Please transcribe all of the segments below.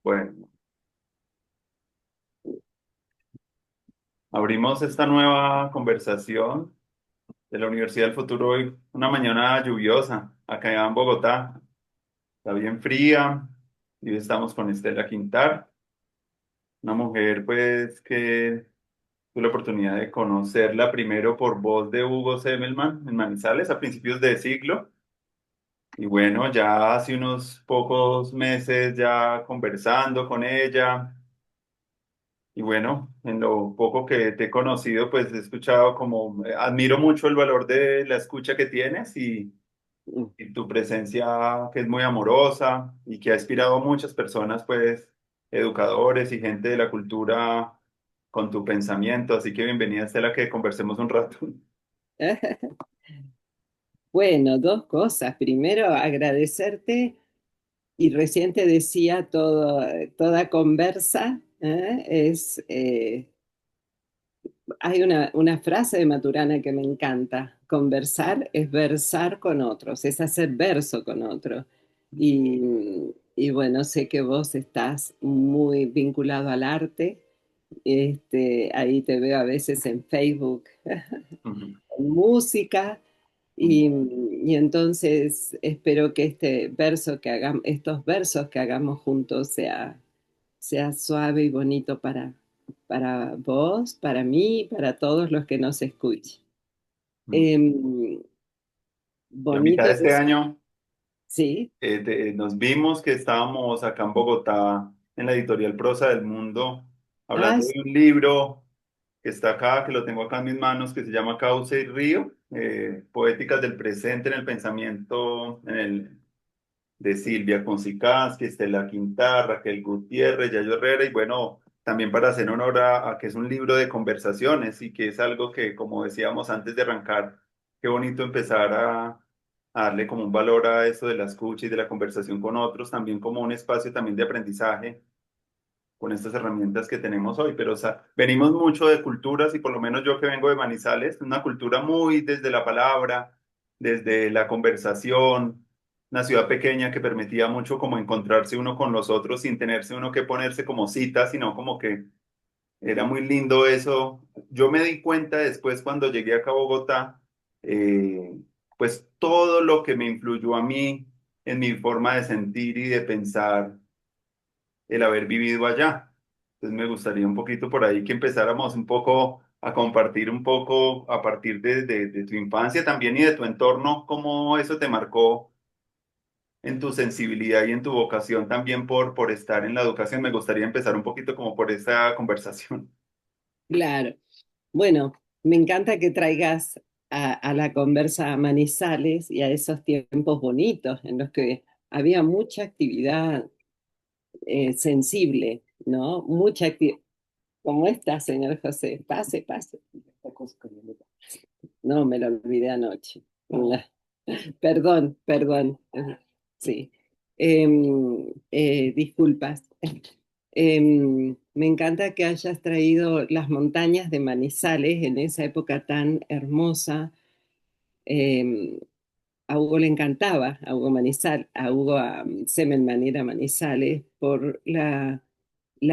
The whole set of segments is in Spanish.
Bueno, abrimos esta nueva conversación de la Universidad del Futuro hoy, una mañana lluviosa, acá en Bogotá. Está bien fría y hoy estamos con Estela Quintar, una mujer pues que tuve la oportunidad de conocerla primero por voz de Hugo Semelman en Manizales a principios de siglo. Y bueno, ya hace unos pocos meses ya conversando con ella. Y bueno, en lo poco que te he conocido, pues he escuchado como, admiro mucho el valor de la escucha que tienes Mm. y tu presencia que es muy amorosa y que ha inspirado a muchas personas, pues educadores y gente de la cultura con tu pensamiento. Así que bienvenida, Estela, que conversemos un rato. Bueno, dos cosas. Primero, agradecerte y recién te decía toda conversa, hay una frase de Maturana que me encanta. Conversar es versar con otros, es hacer verso con otros. Y bueno, sé que vos estás muy vinculado al arte. Ahí te veo a veces en Facebook Ujú. con música. Y entonces espero que estos versos que hagamos juntos sea suave y bonito para vos, para mí, para todos los que nos escuchen. Em, Y a mitad Bonito de este es, año sí. nos vimos que estábamos acá en Bogotá en la editorial Prosa del Mundo Ah, hablando de un libro que está acá, que lo tengo acá en mis manos, que se llama Cauce y Río, Poéticas del Presente en el Pensamiento de Silvia Concicás, Estela Quintar, Raquel Gutiérrez, Yayo Herrera, y bueno, también para hacer honor a que es un libro de conversaciones y que es algo que, como decíamos antes de arrancar, qué bonito empezar a darle como un valor a eso de la escucha y de la conversación con otros, también como un espacio también de aprendizaje con estas herramientas que tenemos hoy, pero o sea, venimos mucho de culturas y por lo menos yo que vengo de Manizales, una cultura muy desde la palabra, desde la conversación, una ciudad pequeña que permitía mucho como encontrarse uno con los otros sin tenerse uno que ponerse como cita, sino como que era muy lindo eso. Yo me di cuenta después cuando llegué acá a Bogotá, eh, pues todo lo que me influyó a mí en mi forma de sentir y de pensar el haber vivido allá. Entonces me gustaría un poquito por ahí que empezáramos un poco a compartir un poco a partir de tu infancia también y de tu entorno, cómo eso te marcó en tu sensibilidad y en tu vocación también por estar en la educación. Me gustaría empezar un poquito como por esa conversación. Claro. Bueno, me encanta que traigas a la conversa a Manizales y a esos tiempos bonitos en los que había mucha actividad sensible, ¿no? Mucha actividad. ¿Cómo está, señor José? Pase, pase. No, me lo olvidé anoche. Perdón, perdón. Sí. Disculpas. Me encanta que hayas traído las montañas de Manizales en esa época tan hermosa. Em, a Hugo le encantaba, a Hugo a Hugo Semelman ir a Manizales por la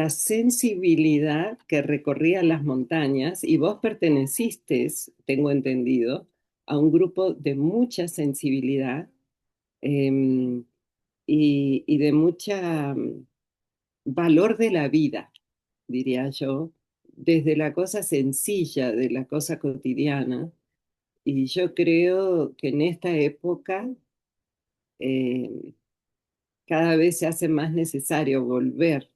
sensibilidad que recorría las montañas y vos perteneciste, tengo entendido, a un grupo de mucha sensibilidad em, y de mucha valor de la vida, diría yo, desde la cosa sencilla, de la cosa cotidiana. Y yo creo que en esta época eh, cada vez se hace más necesario volver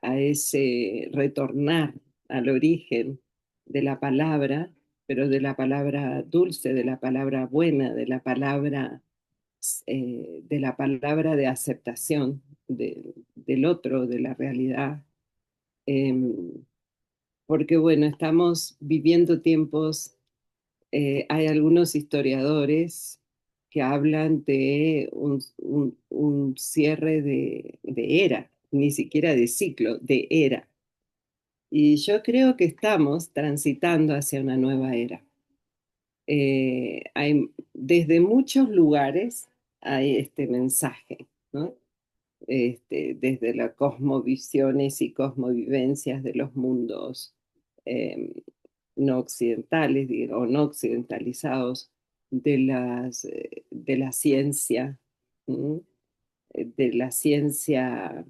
a ese retornar al origen de la palabra, pero de la palabra dulce, de la palabra buena, de la palabra de aceptación del otro, de la realidad. Em, Porque bueno, estamos viviendo tiempos, hay algunos historiadores que hablan de un cierre de era, ni siquiera de ciclo, de era. Y yo creo que estamos transitando hacia una nueva era. Desde muchos lugares hay este mensaje, ¿no? desde las cosmovisiones y cosmovivencias de los mundos eh, no occidentales o no occidentalizados de la ciencia, ¿m? De la ciencia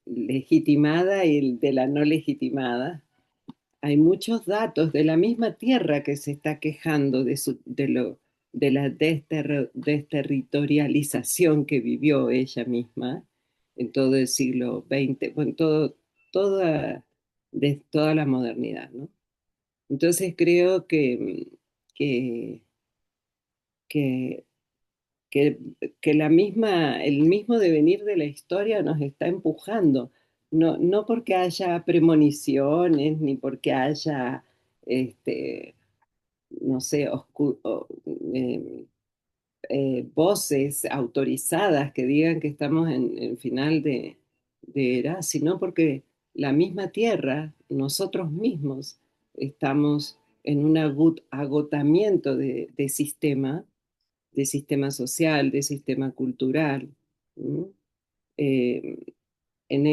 legitimada y de la no legitimada. Hay muchos datos de la misma Tierra que se está quejando de la desterritorialización que vivió ella misma en todo el siglo XX, bueno, toda la modernidad, ¿no? Entonces creo que, que, que, que el mismo devenir de la historia nos está empujando, no porque haya premoniciones, ni porque haya, este, no sé, eh, voces autorizadas que digan que estamos en final de era, sino porque la misma Tierra, nosotros mismos, estamos en un agotamiento de sistema social, de sistema cultural, ¿no? Eh, en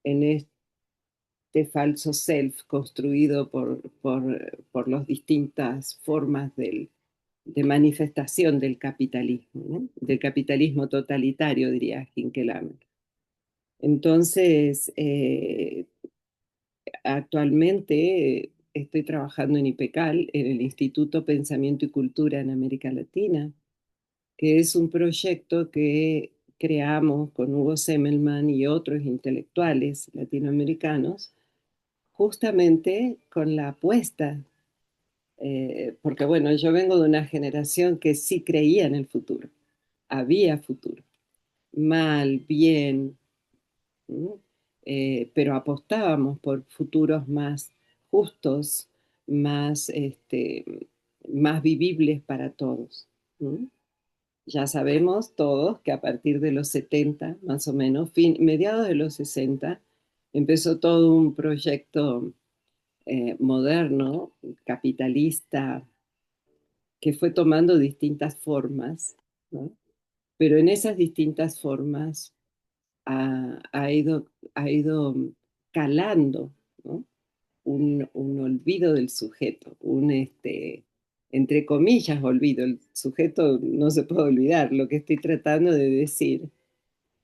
en este falso self construido por las distintas formas de manifestación del capitalismo, ¿no? Del capitalismo totalitario, diría Hinkelammer. Entonces, actualmente estoy trabajando en IPECAL, en el Instituto Pensamiento y Cultura en América Latina, que es un proyecto que creamos con Hugo Semmelman y otros intelectuales latinoamericanos, justamente con la apuesta, porque bueno, yo vengo de una generación que sí creía en el futuro, había futuro, mal, bien, ¿no? Pero apostábamos por futuros más justos, más, más vivibles para todos, ¿no? Ya sabemos todos que a partir de los 70, más o menos, mediados de los 60, empezó todo un proyecto moderno, capitalista, que fue tomando distintas formas, ¿no? Pero en esas distintas formas ha ido calando, ¿no? Un olvido del sujeto, entre comillas, olvido. El sujeto no se puede olvidar. Lo que estoy tratando de decir,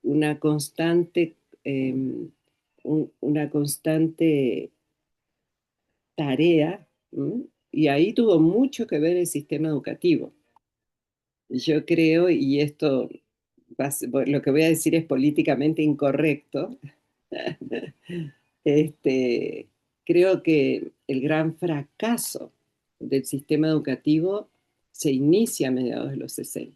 una constante, eh, una constante tarea, ¿m? Y ahí tuvo mucho que ver el sistema educativo. Yo creo, y esto, lo que voy a decir es políticamente incorrecto, este, creo que el gran fracaso del sistema educativo se inicia a mediados de los 60.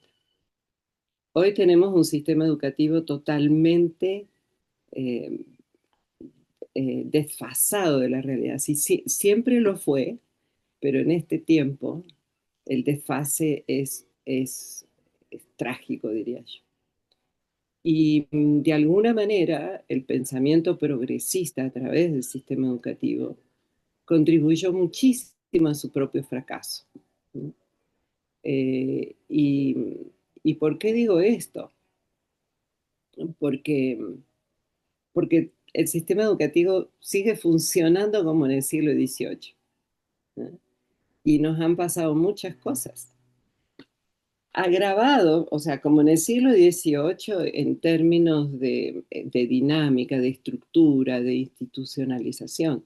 Hoy tenemos un sistema educativo totalmente eh, desfasado de la realidad. Sí, siempre lo fue, pero en este tiempo el desfase es trágico, diría yo. Y de alguna manera el pensamiento progresista a través del sistema educativo contribuyó muchísimo a su propio fracaso, ¿no? Eh, y, ¿Y por qué digo esto? Porque, porque el sistema educativo sigue funcionando como en el siglo XVIII, ¿no? Y nos han pasado muchas cosas. Agravado, o sea, como en el siglo XVIII, en términos de dinámica, de estructura, de institucionalización.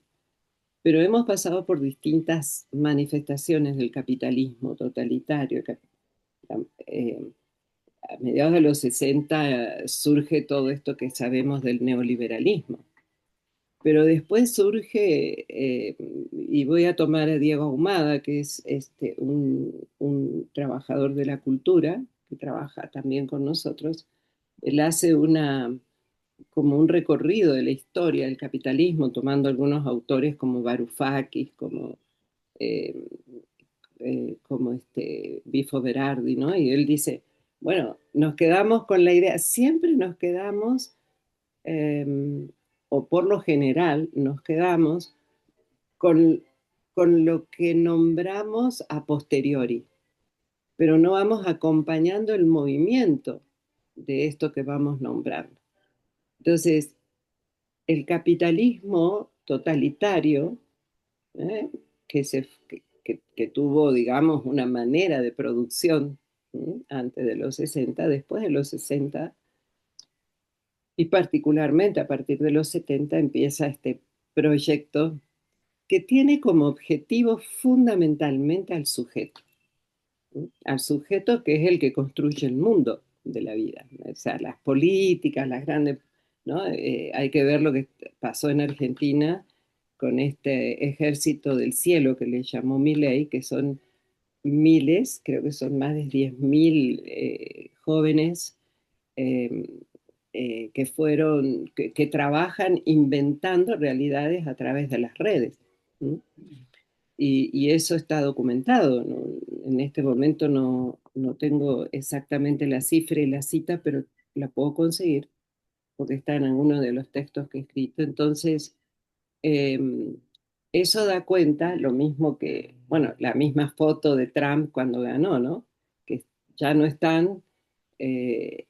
Pero hemos pasado por distintas manifestaciones del capitalismo totalitario. Eh, a mediados de los 60 surge todo esto que sabemos del neoliberalismo. Pero después surge, y voy a tomar a Diego Ahumada, que es un trabajador de la cultura, que trabaja también con nosotros. Él hace como un recorrido de la historia del capitalismo, tomando algunos autores como Varoufakis, eh, como Bifo Berardi, ¿no? Y él dice, bueno, nos quedamos con la idea, siempre nos quedamos, eh, o por lo general nos quedamos con, con lo que nombramos a posteriori. pero no vamos acompañando el movimiento de esto que vamos nombrando. Entonces, el capitalismo totalitario, ¿eh? que tuvo, digamos, una manera de producción, antes de los 60, después de los 60, y particularmente a partir de los 70 empieza este proyecto que tiene como objetivo fundamentalmente al sujeto. Al sujeto que es el que construye el mundo de la vida. O sea, las políticas, las grandes, ¿no? Hay que ver lo que pasó en Argentina con este ejército del cielo que le llamó Milei, que son miles, creo que son más de 10.000 jóvenes eh, que trabajan inventando realidades a través de las redes. ¿No? Y eso está documentado, ¿no? En este momento no tengo exactamente la cifra y la cita, pero la puedo conseguir porque está en alguno de los textos que he escrito. Entonces, eh, eso da cuenta, lo mismo que, bueno, la misma foto de Trump cuando ganó, ¿no? Que ya no están eh,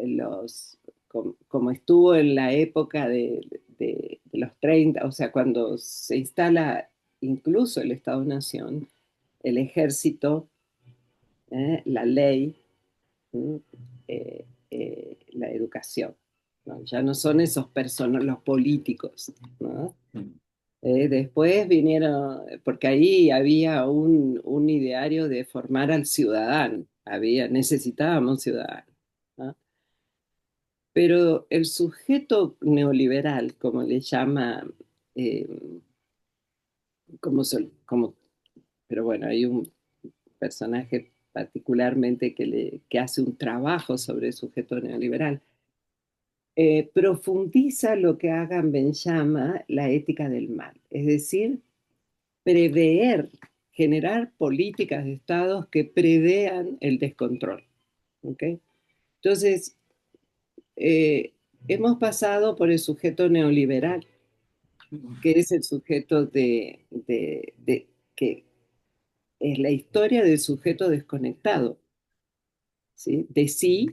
los, como estuvo en la época de los 30, o sea, cuando se instala incluso el Estado-Nación, el ejército, la ley, eh, la educación. ¿No? Ya no son esos personas, los políticos. ¿No? Después vinieron, porque ahí había un ideario de formar al ciudadano, necesitábamos ciudadanos. ¿No? Pero el sujeto neoliberal, como le llama, eh, como, pero bueno, hay un personaje particularmente que hace un trabajo sobre el sujeto neoliberal, profundiza lo que Agamben llama la ética del mal, es decir, prever, generar políticas de estados que prevean el descontrol. ¿Okay? Entonces, eh, hemos pasado por el sujeto neoliberal, que es el sujeto que es la historia del sujeto desconectado, ¿sí? De sí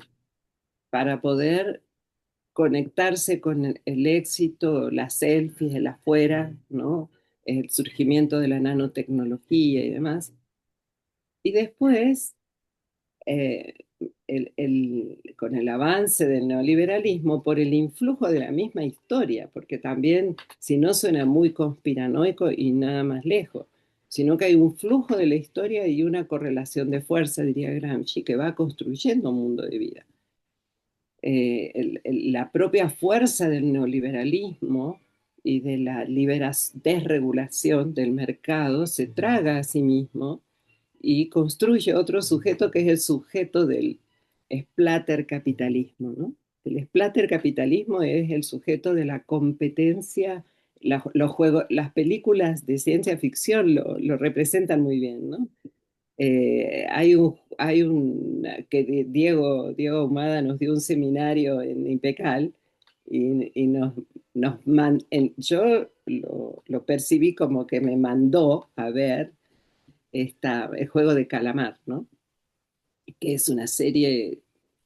para poder conectarse con el éxito, las selfies, el afuera, ¿no? El surgimiento de la nanotecnología y demás. Y después, eh, con el avance del neoliberalismo, por el influjo de la misma historia, porque también, si no suena muy conspiranoico y nada más lejos, sino que hay un flujo de la historia y una correlación de fuerza, diría Gramsci, que va construyendo un mundo de vida. La propia fuerza del neoliberalismo y de la desregulación del mercado se traga a sí mismo y construye otro sujeto que es el sujeto del splatter capitalismo, ¿no? El splatter capitalismo es el sujeto de la competencia, los juegos, las películas de ciencia ficción lo representan muy bien, ¿no? Que Diego Humada nos dio un seminario en Impecal y yo lo percibí como que me mandó a ver el juego de calamar, ¿no? Que es una serie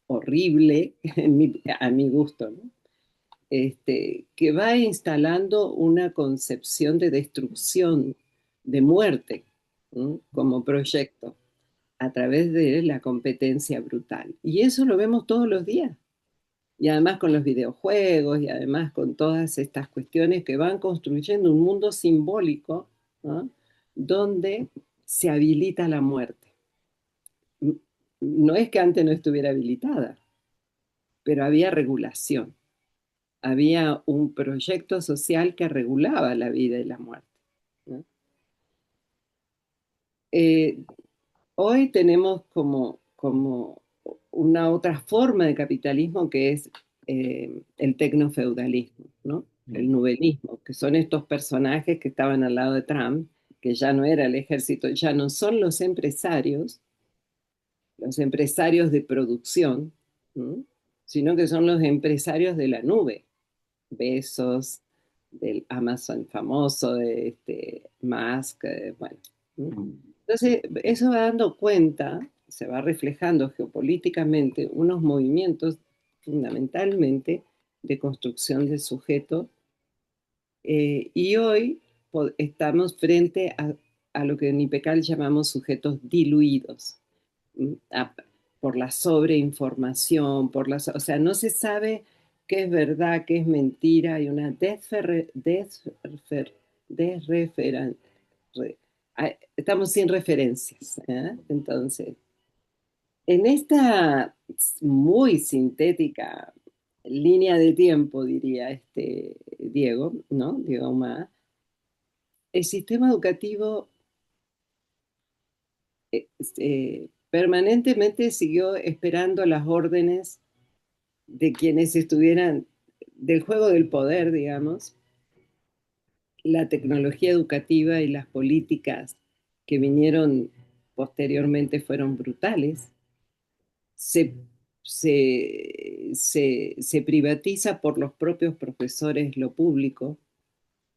horrible a mi gusto, ¿no? Que va instalando una concepción de destrucción, de muerte, ¿no? Como proyecto a través de la competencia brutal. Y eso lo vemos todos los días. Y además con los videojuegos y además con todas estas cuestiones que van construyendo un mundo simbólico, ¿no? Donde se habilita la muerte. No es que antes no estuviera habilitada, pero había regulación. Había un proyecto social que regulaba la vida y la muerte. ¿No? Eh, Hoy tenemos como una otra forma de capitalismo que es el tecnofeudalismo, ¿no? El nubelismo, que son estos personajes que estaban al lado de Trump, que ya no era el ejército, ya no son los empresarios de producción, ¿no? Sino que son los empresarios de la nube, Bezos, del Amazon famoso, de Musk, bueno. ¿No? Entonces, eso va dando cuenta se va reflejando geopolíticamente unos movimientos fundamentalmente de construcción del sujeto, y hoy estamos frente a lo que en IPECAL llamamos sujetos diluidos, a- por la sobreinformación, o sea, no se sabe qué es verdad, qué es mentira, hay una estamos sin referencias, ¿eh? Entonces, en esta muy sintética línea de tiempo, diría Diego, ¿no? Diego Ahumada, el sistema educativo permanentemente siguió esperando las órdenes de quienes estuvieran del juego del poder, digamos. La tecnología educativa y las políticas que vinieron posteriormente fueron brutales. Se, se privatiza por los propios profesores lo público,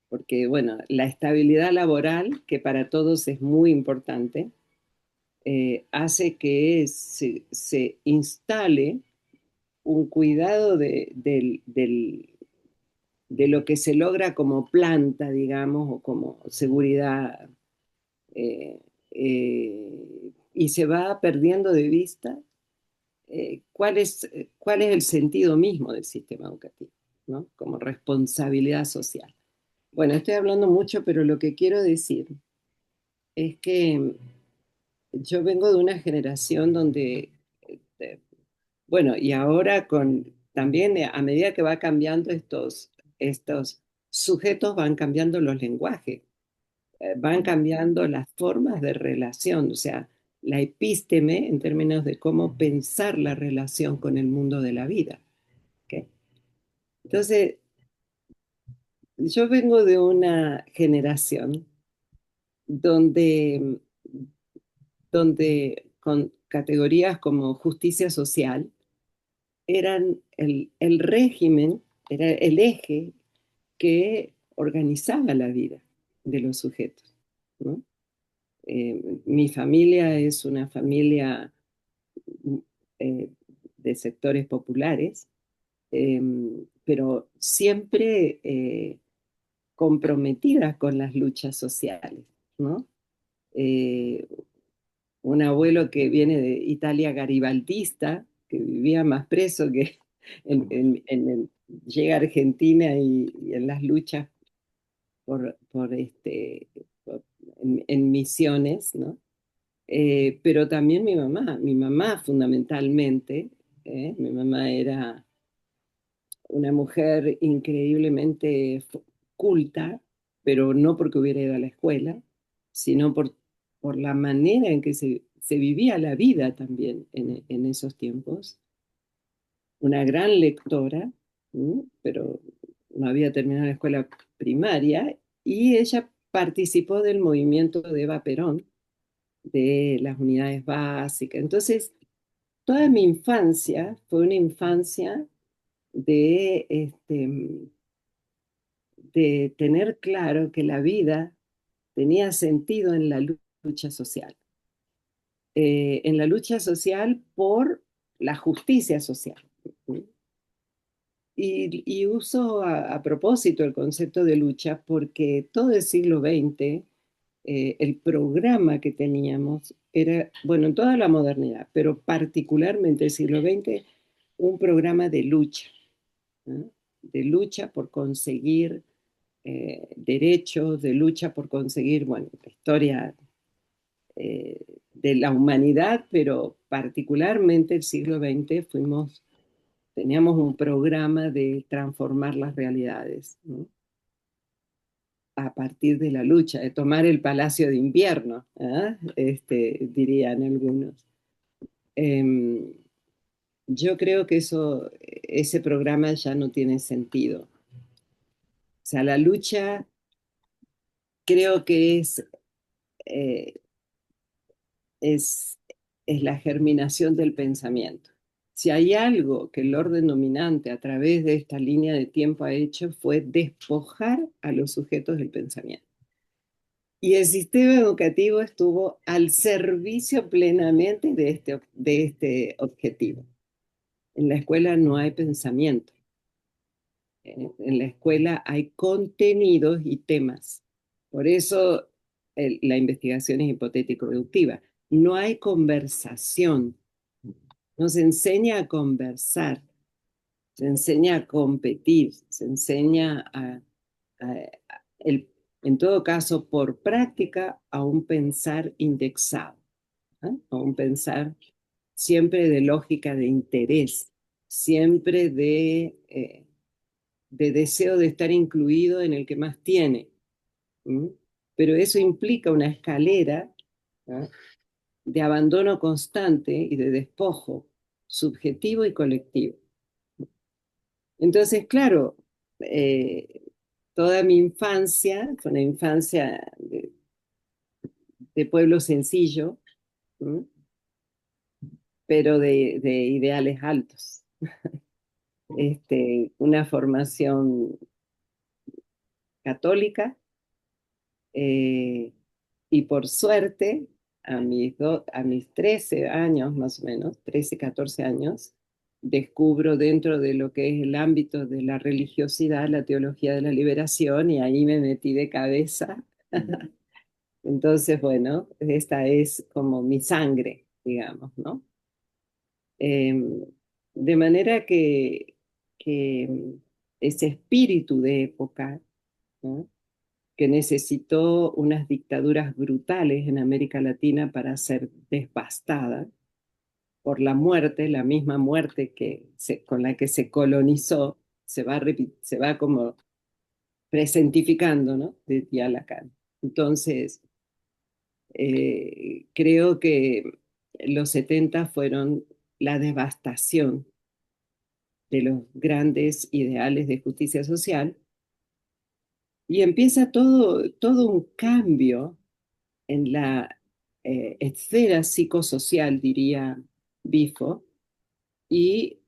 porque, bueno, la estabilidad laboral, que para todos es muy importante, hace que se instale un cuidado de lo que se logra como planta, digamos, o como seguridad, eh, y se va perdiendo de vista cuál es el sentido mismo del sistema educativo, ¿no? Como responsabilidad social. Bueno, estoy hablando mucho, pero lo que quiero decir es que yo vengo de una generación donde, eh, bueno, y ahora también a medida que va cambiando estos sujetos, van cambiando los lenguajes, van cambiando las formas de relación, o sea, la epísteme en términos de cómo pensar la relación con el mundo de la vida. ¿Ok? Entonces, yo vengo de una generación donde, donde con categorías como justicia social eran el régimen, era el eje que organizaba la vida de los sujetos, ¿no? Mi familia es una familia mm, eh, de sectores populares, eh, pero siempre comprometida con las luchas sociales, ¿no? Eh, un abuelo que viene de Italia garibaldista, que vivía más preso que llega a Argentina y en las luchas en misiones, ¿no? Pero también mi mamá fundamentalmente, mi mamá era una mujer increíblemente culta, pero no porque hubiera ido a la escuela, sino por la manera en que se vivía la vida también en esos tiempos. Una gran lectora, pero no había terminado la escuela primaria, y ella participó del movimiento de Eva Perón, de las unidades básicas. Entonces, toda mi infancia fue una infancia de, de tener claro que la vida tenía sentido en la lucha social, en la lucha social por la justicia social. Y uso a propósito el concepto de lucha porque todo el siglo XX, el programa que teníamos era, bueno, en toda la modernidad, pero particularmente el siglo XX, un programa de lucha, ¿no? De lucha por conseguir derechos, de lucha por conseguir, bueno, la historia de la humanidad, pero particularmente el siglo XX teníamos un programa de transformar las realidades, ¿no? A partir de la lucha, de tomar el Palacio de Invierno, ¿eh? Dirían algunos. Eh, yo creo que ese programa ya no tiene sentido. O sea, la lucha creo que eh, es, es la germinación del pensamiento. Si hay algo que el orden dominante a través de esta línea de tiempo ha hecho fue despojar a los sujetos del pensamiento. Y el sistema educativo estuvo al servicio plenamente de este objetivo. En la escuela no hay pensamiento, en la escuela hay contenidos y temas. Por eso la investigación es hipotético-deductiva. No hay conversación, no se enseña a conversar, se enseña a competir, se enseña a- el- en todo caso, por práctica, a un pensar indexado, ¿eh? A un pensar siempre de lógica de interés, siempre de deseo de estar incluido en el que más tiene. ¿Mm? Pero eso implica una escalera, ¿eh? De abandono constante y de despojo subjetivo y colectivo. Entonces, claro, eh, toda mi infancia fue una infancia de pueblo sencillo, ¿m? Pero de ideales altos. Una formación católica, eh, y por suerte, a mis 13 años más o menos, 13 14 años, descubro dentro de lo que es el ámbito de la religiosidad, la teología de la liberación, y ahí me metí de cabeza. Entonces, bueno, esta es como mi sangre, digamos, ¿no? Eh, de manera que ese espíritu de época, ¿no? Que necesitó unas dictaduras brutales en América Latina para ser devastada por la muerte, la misma muerte con la que se colonizó, se va como presentificando, ¿no? De Lacan. Entonces, creo que los 70 fueron la devastación de los grandes ideales de justicia social y empieza todo un cambio en la esfera psicosocial, diría Bifo, y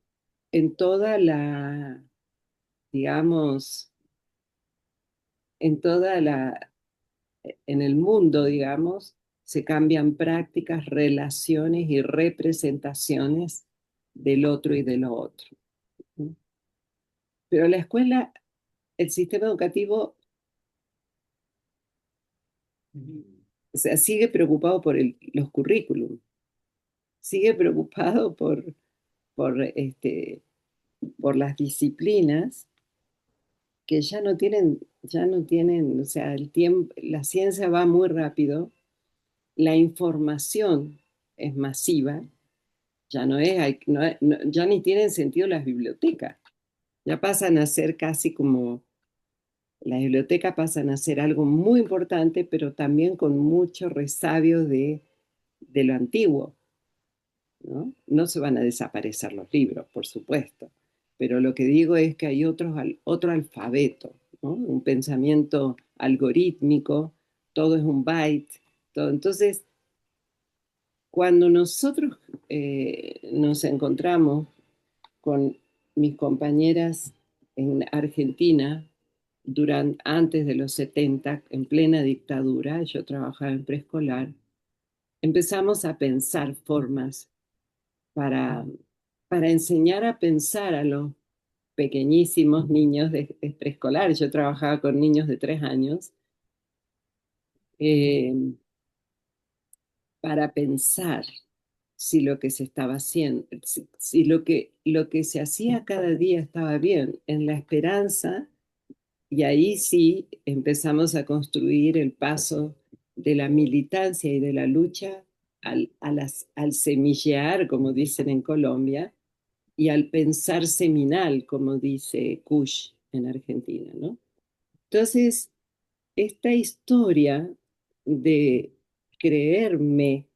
en toda la, digamos, en toda la, en el mundo, digamos, se cambian prácticas, relaciones y representaciones del otro y de lo otro. Pero la escuela, el sistema educativo, o sea, sigue preocupado por los currículum, sigue preocupado por por las disciplinas que ya no tienen, o sea, el tiempo, la ciencia va muy rápido, la información es masiva, ya no es, ya ni tienen sentido las bibliotecas, ya pasan a ser casi como, las bibliotecas pasan a ser algo muy importante, pero también con mucho resabio de lo antiguo. ¿No? No se van a desaparecer los libros, por supuesto, pero lo que digo es que hay otro alfabeto, ¿no? Un pensamiento algorítmico, todo es un byte, todo. Entonces, cuando nosotros nos encontramos con mis compañeras en Argentina, antes de los 70 en plena dictadura, yo trabajaba en preescolar, empezamos a pensar formas para, para enseñar a pensar a los pequeñísimos niños de preescolar. Yo trabajaba con niños de 3 años, eh, para pensar si lo que se estaba haciendo, si lo que se hacía cada día estaba bien, en la esperanza, y ahí sí empezamos a construir el paso de la militancia y de la lucha al semillear, como dicen en Colombia, y al pensar seminal, como dice Kush en Argentina, ¿no? Entonces, esta historia de creerme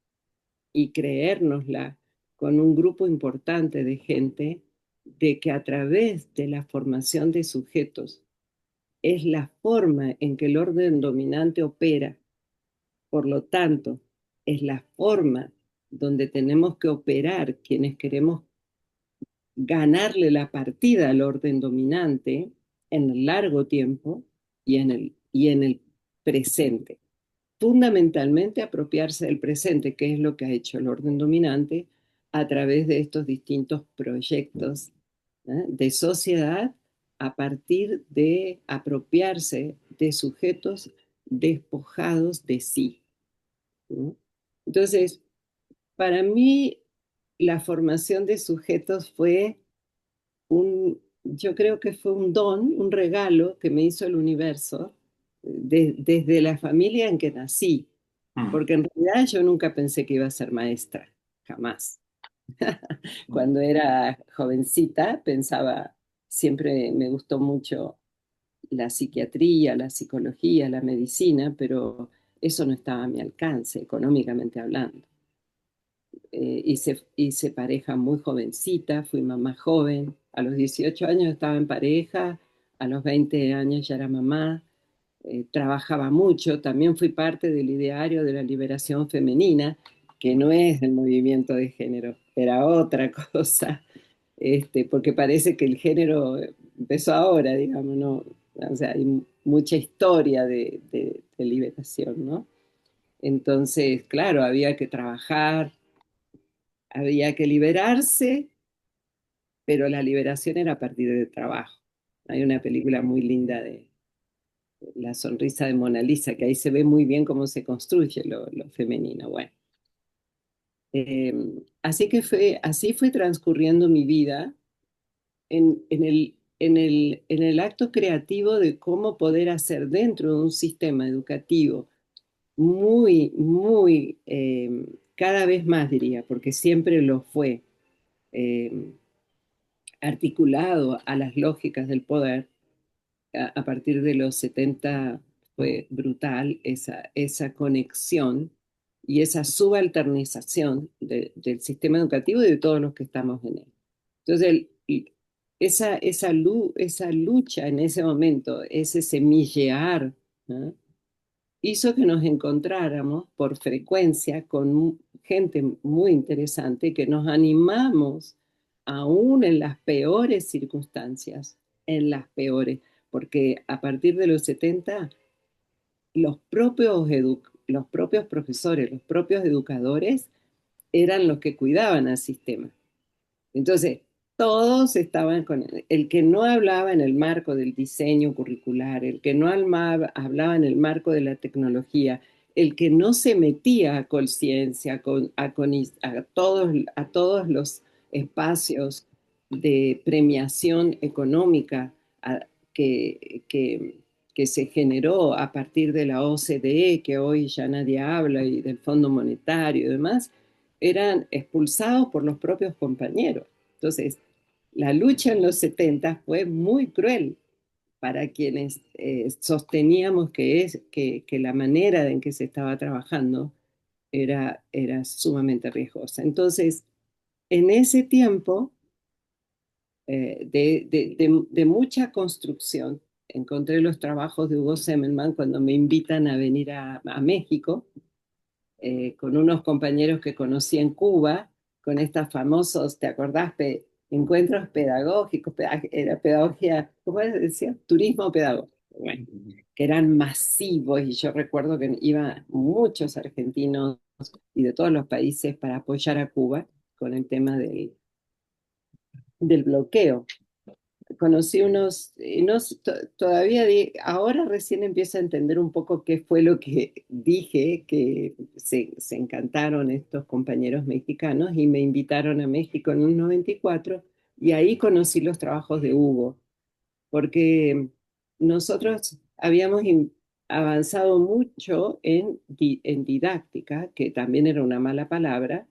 y creérnosla con un grupo importante de gente, de que a través de la formación de sujetos es la forma en que el orden dominante opera, por lo tanto, es la forma donde tenemos que operar quienes queremos ganarle la partida al orden dominante en el largo tiempo y en el presente. fundamentalmente apropiarse del presente, que es lo que ha hecho el orden dominante a través de estos distintos proyectos, de sociedad a partir de apropiarse de sujetos despojados de sí, ¿no? Entonces, para mí, la formación de sujetos fue yo creo que fue un don, un regalo que me hizo el universo desde la familia en que nací, Mm, porque en realidad yo nunca pensé que iba a ser maestra, jamás. mm, Cuando era jovencita pensaba, siempre me gustó mucho la psiquiatría, la psicología, la medicina, pero eso no estaba a mi alcance, económicamente hablando. Hice pareja muy jovencita, fui mamá joven, a los 18 años estaba en pareja, a los 20 años ya era mamá, trabajaba mucho, también fui parte del ideario de la liberación femenina, que no es el movimiento de género, era otra cosa, porque parece que el género empezó ahora, digamos, ¿no? O sea, hay mucha historia de liberación, ¿no? Entonces, claro, había que trabajar, había que liberarse, pero la liberación era a partir del trabajo. Hay una película muy linda de La sonrisa de Mona Lisa, que ahí se ve muy bien cómo se construye lo femenino. Bueno, eh, así fue transcurriendo mi vida en el acto creativo de cómo poder hacer dentro de un sistema educativo cada vez más diría, porque siempre lo fue, eh, articulado a las lógicas del poder. A partir de los 70 fue brutal esa conexión y esa subalternización del sistema educativo y de todos los que estamos en él. Entonces, esa lucha en ese momento, ese semillear, ¿no?, hizo que nos encontráramos por frecuencia con gente muy interesante, que nos animamos aún en las peores circunstancias, en las peores, porque a partir de los 70 los propios profesores, los propios educadores eran los que cuidaban al sistema. Entonces, todos estaban con el que no hablaba en el marco del diseño curricular, el que no hablaba en el marco de la tecnología, el que no se metía a conciencia, a todos los espacios de premiación económica a- que, que, que se generó a partir de la OCDE, que hoy ya nadie habla, y del Fondo Monetario y demás, eran expulsados por los propios compañeros. Entonces, la lucha en los 70 fue muy cruel para quienes sosteníamos que la manera en que se estaba trabajando era sumamente riesgosa. Entonces, en ese tiempo de mucha construcción, encontré los trabajos de Hugo Semmelmann cuando me invitan a venir a México, con unos compañeros que conocí en Cuba, con estos famosos, ¿te acordás? Encuentros pedagógicos, era pedagogía, ¿cómo decía? Turismo pedagógico, bueno, mm. que eran masivos y yo recuerdo que iban muchos argentinos y de todos los países para apoyar a Cuba con el tema del bloqueo. Conocí unos, no, todavía ahora recién empiezo a entender un poco qué fue lo que dije, que se encantaron estos compañeros mexicanos y me invitaron a México en un 94 y ahí conocí los trabajos de Hugo, porque nosotros habíamos avanzado mucho en didáctica, que también era una mala palabra,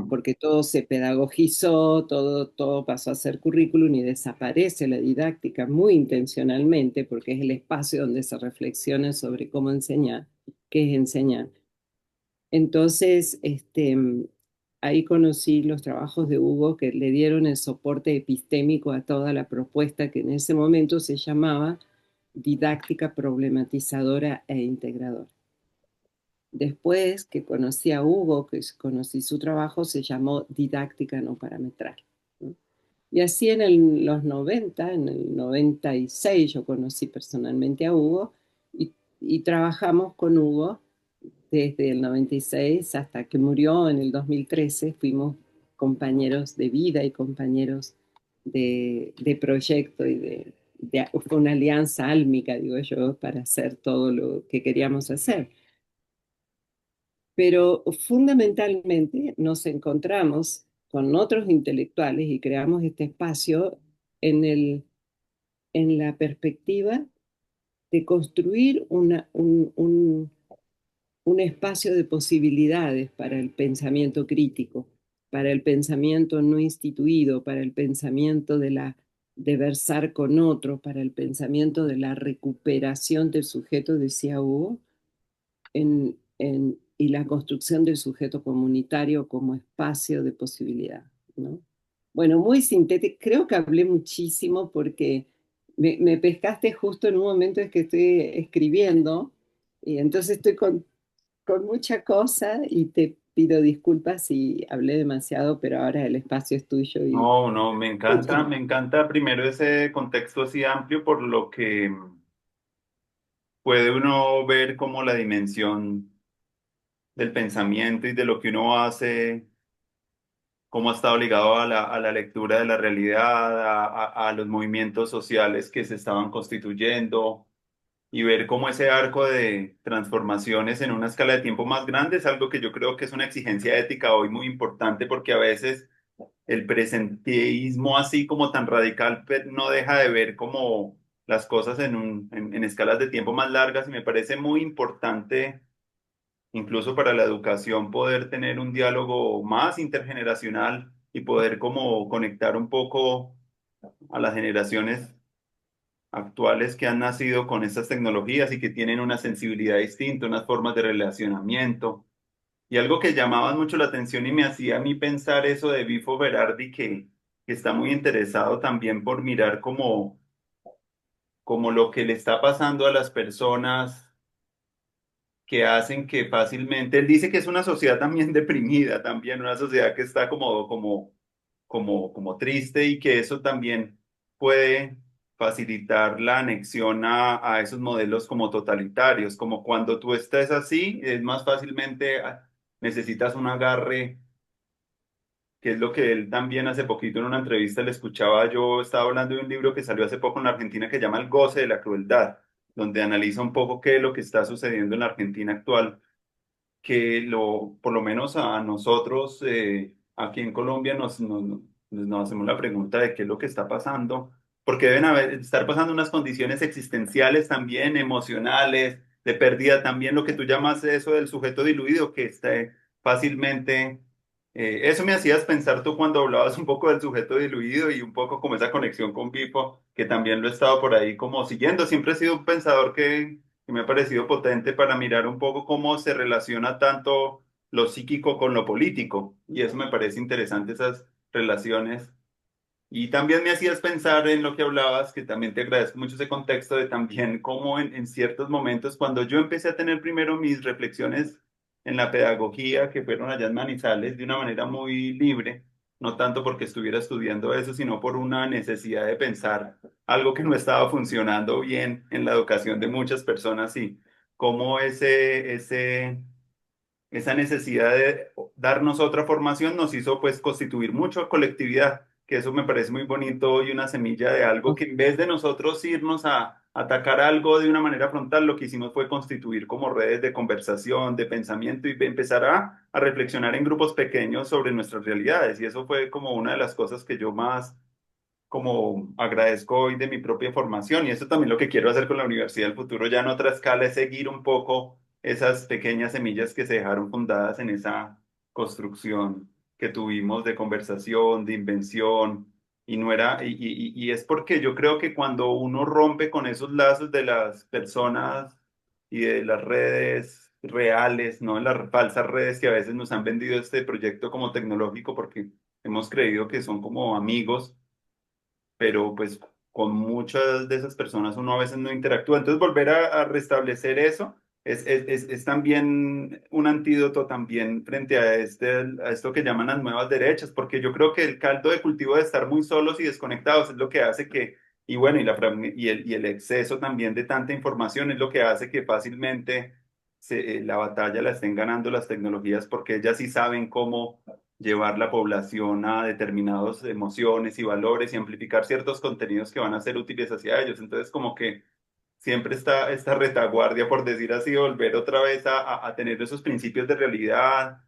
porque todo se pedagogizó, todo pasó a ser currículum y desaparece la didáctica muy intencionalmente, porque es el espacio donde se reflexiona sobre cómo enseñar, qué es enseñar. Entonces, ahí conocí los trabajos de Hugo que le dieron el soporte epistémico a toda la propuesta que en ese momento se llamaba didáctica problematizadora e integradora. Después que conocí a Hugo, que conocí su trabajo, se llamó didáctica no parametral, ¿no? Y así los 90, en el 96 yo conocí personalmente a Hugo y y trabajamos con Hugo desde el 96 hasta que murió en el 2013. Fuimos compañeros de vida y compañeros de proyecto fue una alianza álmica, digo yo, para hacer todo lo que queríamos hacer. Pero fundamentalmente nos encontramos con otros intelectuales y creamos este espacio en en la perspectiva de construir un espacio de posibilidades para el pensamiento crítico, para el pensamiento no instituido, para el pensamiento de versar con otro, para el pensamiento de la recuperación del sujeto, decía Hugo, y la construcción del sujeto comunitario como espacio de posibilidad, ¿no? Bueno, muy sintético, creo que hablé muchísimo porque me pescaste justo en un momento en que estoy escribiendo y entonces estoy con mucha cosa y te pido disculpas si hablé demasiado, pero ahora el espacio es tuyo y No, no, escucha. me encanta primero ese contexto así amplio por lo que puede uno ver como la dimensión del pensamiento y de lo que uno hace, cómo ha estado ligado a la lectura de la realidad, a los movimientos sociales que se estaban constituyendo y ver cómo ese arco de transformaciones en una escala de tiempo más grande es algo que yo creo que es una exigencia ética hoy muy importante porque a veces el presentismo así como tan radical no deja de ver como las cosas en escalas de tiempo más largas y me parece muy importante incluso para la educación poder tener un diálogo más intergeneracional y poder como conectar un poco a las generaciones actuales que han nacido con estas tecnologías y que tienen una sensibilidad distinta, unas formas de relacionamiento. Y algo que llamaba mucho la atención y me hacía a mí pensar eso de Bifo Berardi, que está muy interesado también por mirar como lo que le está pasando a las personas que hacen que fácilmente, él dice que es una sociedad también deprimida, también una sociedad que está como triste y que eso también puede facilitar la anexión a esos modelos como totalitarios, como cuando tú estés así, es más fácilmente necesitas un agarre, que es lo que él también hace poquito en una entrevista le escuchaba, yo estaba hablando de un libro que salió hace poco en la Argentina que se llama El goce de la crueldad, donde analiza un poco qué es lo que está sucediendo en la Argentina actual que por lo menos a nosotros aquí en Colombia nos hacemos la pregunta de qué es lo que está pasando, porque estar pasando unas condiciones existenciales también, emocionales, de pérdida también, lo que tú llamas eso del sujeto diluido, que esté fácilmente... eso me hacías pensar tú cuando hablabas un poco del sujeto diluido y un poco como esa conexión con Bifo, que también lo he estado por ahí como siguiendo. Siempre he sido un pensador que me ha parecido potente para mirar un poco cómo se relaciona tanto lo psíquico con lo político. Y eso me parece interesante, esas relaciones. Y también me hacías pensar en lo que hablabas, que también te agradezco mucho ese contexto de también cómo en ciertos momentos, cuando yo empecé a tener primero mis reflexiones en la pedagogía, que fueron allá en Manizales, de una manera muy libre, no tanto porque estuviera estudiando eso, sino por una necesidad de pensar algo que no estaba funcionando bien en la educación de muchas personas y cómo esa necesidad de darnos otra formación nos hizo pues constituir mucho colectividad, que eso me parece muy bonito y una semilla de algo que en vez de nosotros irnos a atacar algo de una manera frontal, lo que hicimos fue constituir como redes de conversación, de pensamiento y empezar a reflexionar en grupos pequeños sobre nuestras realidades. Y eso fue como una de las cosas que yo más como agradezco hoy de mi propia formación y eso también lo que quiero hacer con la Universidad del Futuro ya en otra escala es seguir un poco esas pequeñas semillas que se dejaron fundadas en esa construcción que tuvimos de conversación, de invención y no era y es porque yo creo que cuando uno rompe con esos lazos de las personas y de las redes reales, no las falsas redes que a veces nos han vendido este proyecto como tecnológico porque hemos creído que son como amigos pero pues con muchas de esas personas uno a veces no interactúa. Entonces volver a restablecer eso es también un antídoto también frente a esto que llaman las nuevas derechas, porque yo creo que el caldo de cultivo de estar muy solos y desconectados es lo que hace Y bueno, y el exceso también de tanta información es lo que hace que fácilmente la batalla la estén ganando las tecnologías porque ellas sí saben cómo llevar la población a determinadas emociones y valores y amplificar ciertos contenidos que van a ser útiles hacia ellos. Entonces, como que siempre está esta retaguardia, por decir así, volver otra vez a tener esos principios de realidad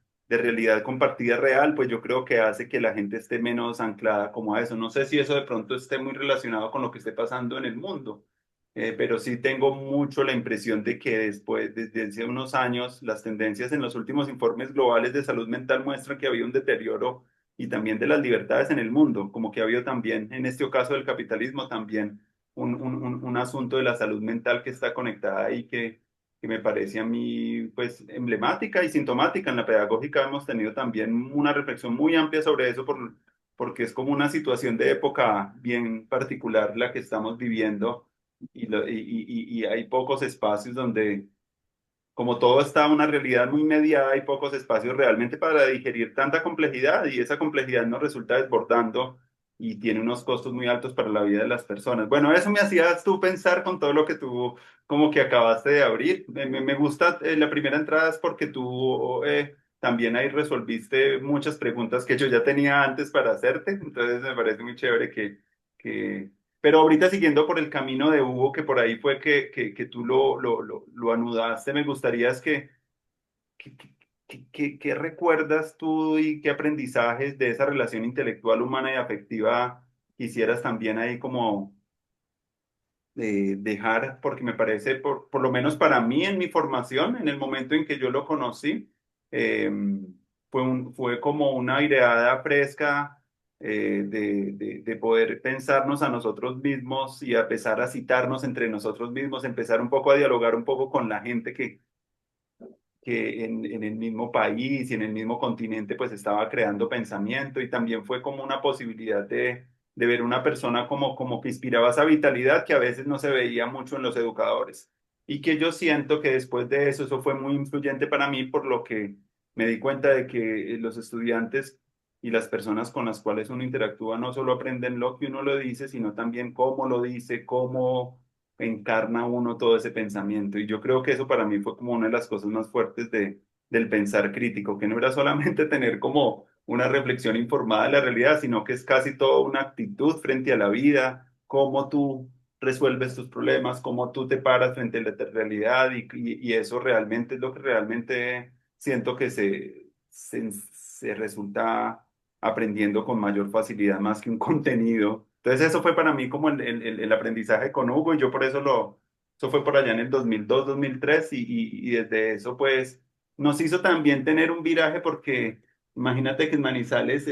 compartida real, pues yo creo que hace que la gente esté menos anclada como a eso. No sé si eso de pronto esté muy relacionado con lo que esté pasando en el mundo, pero sí tengo mucho la impresión de que después, desde hace unos años, las tendencias en los últimos informes globales de salud mental muestran que había un deterioro y también de las libertades en el mundo, como que ha habido también, en este caso del capitalismo, también un asunto de la salud mental que está conectada y que me parece a mí pues emblemática y sintomática. En la pedagógica hemos tenido también una reflexión muy amplia sobre eso porque es como una situación de época bien particular la que estamos viviendo y hay pocos espacios donde como todo está una realidad muy mediada, hay pocos espacios realmente para digerir tanta complejidad y esa complejidad nos resulta desbordando y tiene unos costos muy altos para la vida de las personas. Bueno, eso me hacías tú pensar con todo lo que tú como que acabaste de abrir. Me gusta la primera entrada es porque tú también ahí resolviste muchas preguntas que yo ya tenía antes para hacerte, entonces me parece muy chévere que pero ahorita siguiendo por el camino de Hugo, que por ahí fue que tú lo anudaste, me gustaría es que, ¿qué recuerdas tú y qué aprendizajes de esa relación intelectual, humana y afectiva quisieras también ahí como dejar? Porque me parece, por lo menos para mí en mi formación, en el momento en que yo lo conocí, eh, fue como una aireada fresca de poder pensarnos a nosotros mismos y a empezar a citarnos entre nosotros mismos, empezar un poco a dialogar un poco con la gente que en el mismo país y en el mismo continente pues estaba creando pensamiento y también fue como una posibilidad de ver una persona como que inspiraba esa vitalidad que a veces no se veía mucho en los educadores y que yo siento que después de eso, eso fue muy influyente para mí por lo que me di cuenta de que los estudiantes y las personas con las cuales uno interactúa no solo aprenden lo que uno lo dice, sino también cómo lo dice, cómo encarna uno todo ese pensamiento. Y yo creo que eso para mí fue como una de las cosas más fuertes del pensar crítico, que no era solamente tener como una reflexión informada de la realidad, sino que es casi toda una actitud frente a la vida, cómo tú resuelves tus problemas, cómo tú te paras frente a la realidad y eso realmente es lo que realmente siento que se resulta aprendiendo con mayor facilidad más que un contenido. Entonces eso fue para mí como el aprendizaje con Hugo y yo por eso eso fue por allá en el 2002, 2003 y desde eso pues nos hizo también tener un viraje porque imagínate que en Manizales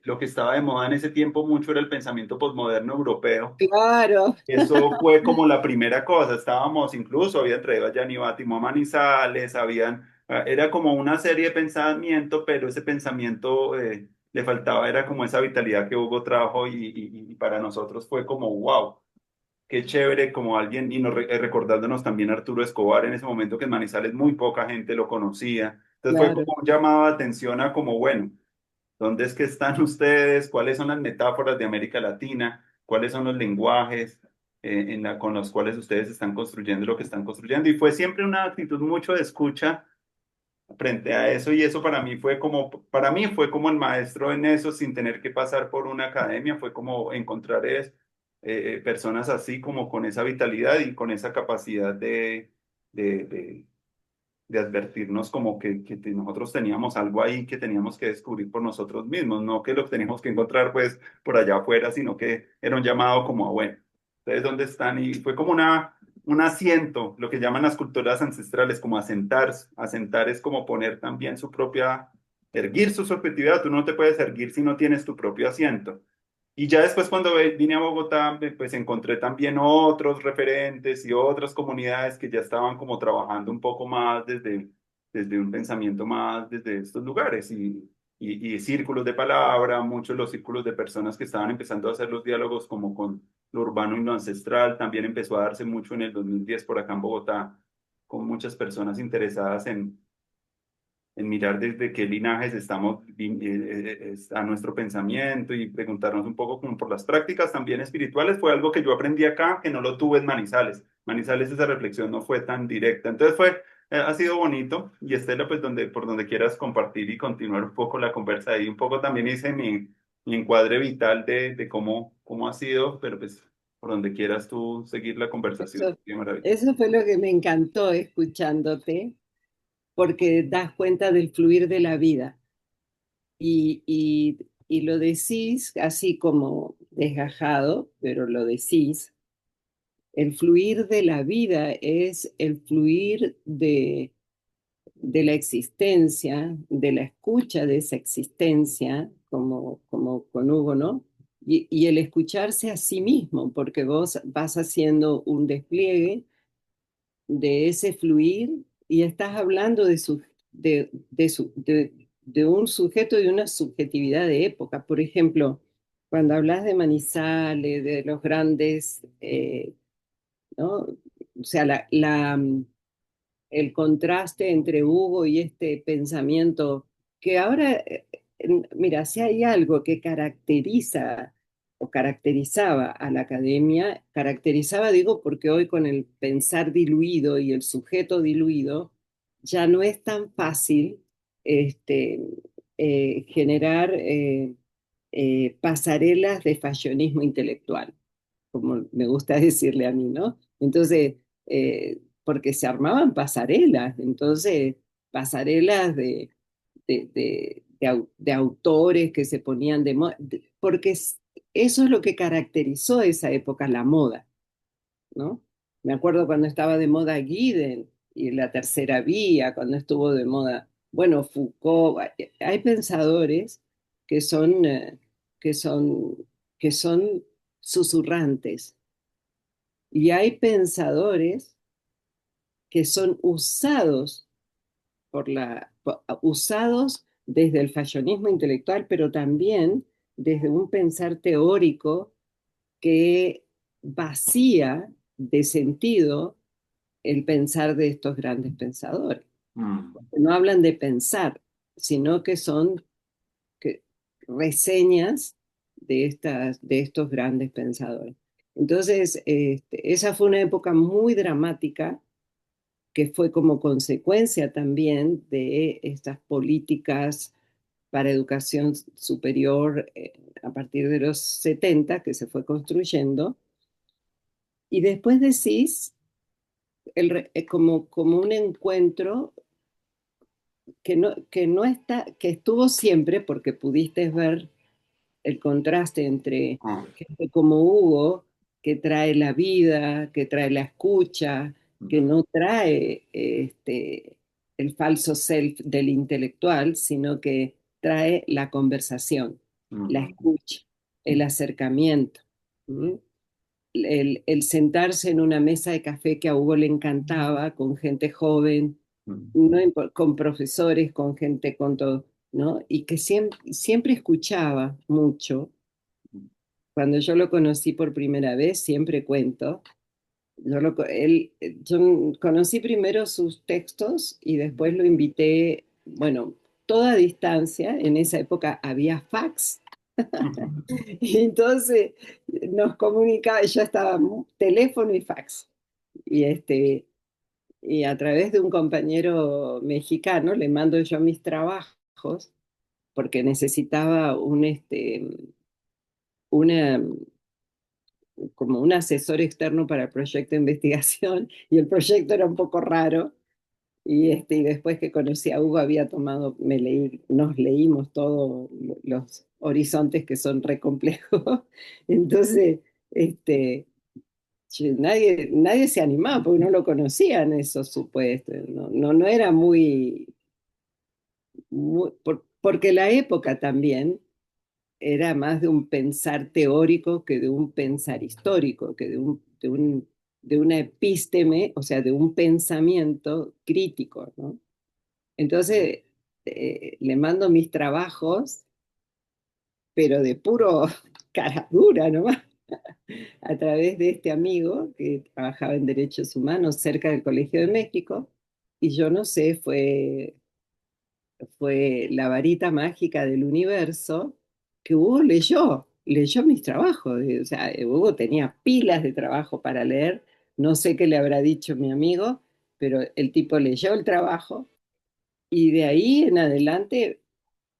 lo que estaba de moda en ese tiempo mucho era el pensamiento posmoderno europeo. Claro, Eso fue como la primera cosa, estábamos incluso, habían traído a Gianni Battimo a Manizales, era como una serie de pensamiento, pero ese pensamiento le faltaba, era como esa vitalidad que Hugo trajo y para nosotros fue como, wow, qué chévere como alguien, y recordándonos también a Arturo Escobar en ese momento que en Manizales muy poca gente lo conocía, entonces fue claro. como un llamado de atención a como, bueno, ¿dónde es que están ustedes? ¿Cuáles son las metáforas de América Latina? ¿Cuáles son los lenguajes con los cuales ustedes están construyendo lo que están construyendo? Y fue siempre una actitud mucho de escucha frente a eso y eso para mí fue como el maestro en eso sin tener que pasar por una academia, fue como encontrar personas así como con esa vitalidad y con esa capacidad de, de, de advertirnos como que nosotros teníamos algo ahí que teníamos que descubrir por nosotros mismos, no que lo teníamos que encontrar pues por allá afuera, sino que era un llamado como a, bueno, ¿ustedes dónde están? Y fue como un asiento, lo que llaman las culturas ancestrales, como asentar, asentar es como poner también erguir su subjetividad, tú no te puedes erguir si no tienes tu propio asiento. Y ya después cuando vine a Bogotá, pues encontré también otros referentes y otras comunidades que ya estaban como trabajando un poco más desde un pensamiento más desde estos lugares y círculos de palabra, muchos los círculos de personas que estaban empezando a hacer los diálogos como con lo urbano y lo ancestral. También empezó a darse mucho en el 2010 por acá en Bogotá, con muchas personas interesadas en mirar desde qué linajes estamos a nuestro pensamiento y preguntarnos un poco como por las prácticas también espirituales, fue algo que yo aprendí acá, que no lo tuve en Manizales. Manizales esa reflexión no fue tan directa. Entonces ha sido bonito y Estela, pues por donde quieras compartir y continuar un poco la conversa ahí, un poco también hice mi encuadre vital de cómo ha sido, pero pues por donde quieras tú seguir la conversación. Eso, Qué maravilla. eso fue lo que me encantó escuchándote, porque das cuenta del fluir de la vida y lo decís así como desgajado, pero lo decís. El fluir de la vida es el fluir de la existencia, de la escucha de esa existencia, como con Hugo, ¿no? Y el escucharse a sí mismo, porque vos vas haciendo un despliegue de ese fluir y estás hablando de un sujeto y una subjetividad de época. Por ejemplo, cuando hablas de Manizales, de los grandes, ¿no? O sea, el contraste entre Hugo y este pensamiento, que ahora, mira, si hay algo que caracteriza o caracterizaba a la academia, caracterizaba, digo, porque hoy con el pensar diluido y el sujeto diluido, ya no es tan fácil este, generar pasarelas de fashionismo intelectual, como me gusta decirle a mí, ¿no? Entonces, porque se armaban pasarelas, entonces, pasarelas de autores que se ponían de moda, porque eso es lo que caracterizó esa época, la moda, ¿no? Me acuerdo cuando estaba de moda Gieden y la tercera vía, cuando estuvo de moda, bueno, Foucault, hay pensadores que son, que son, que son susurrantes y hay pensadores que son usados desde el fashionismo intelectual, pero también desde un pensar teórico que vacía de sentido el pensar de estos grandes pensadores. Mm, No hablan de pensar, sino que son que, reseñas de estos grandes pensadores. Entonces, esa fue una época muy dramática que fue como consecuencia también de estas políticas para educación superior a partir de los 70 que se fue construyendo. Y después decís, como un encuentro que no está, que estuvo siempre, porque pudiste ver el contraste entre ah, gente como Hugo, que trae la vida, que trae la escucha, que mm, no trae el falso self del intelectual, sino que trae la conversación, la mm, escucha, el acercamiento. ¿Mm? El sentarse en una mesa de café que a Hugo le encantaba, con gente joven, mm, no con profesores, con gente con todo, ¿no? Y que siempre escuchaba mucho. Cuando yo lo conocí por primera vez, siempre cuento, yo conocí primero sus textos y después lo invité, bueno, toda distancia, en esa época había fax, mm. y entonces nos comunicaba, ya estaba teléfono y fax. Y, y a través de un compañero mexicano le mando yo mis trabajos porque necesitaba una, como un asesor externo para el proyecto de investigación y el proyecto era un poco raro y después que conocí a Hugo había tomado, nos leímos todos los horizontes que son re complejos. Entonces, este, nadie se animaba porque no lo conocían esos supuestos, no era porque la época también era más de un pensar teórico que de un pensar histórico, que de una epísteme, o sea, de un pensamiento crítico, ¿no? Entonces, le mando mis trabajos, pero de puro cara dura nomás, a través de este amigo que trabajaba en derechos humanos cerca del Colegio de México, y yo no sé, fue fue La varita mágica del universo, que Hugo leyó mis trabajos. O sea, Hugo tenía pilas de trabajo para leer. No sé qué le habrá dicho mi amigo, pero el tipo leyó el trabajo y de ahí en adelante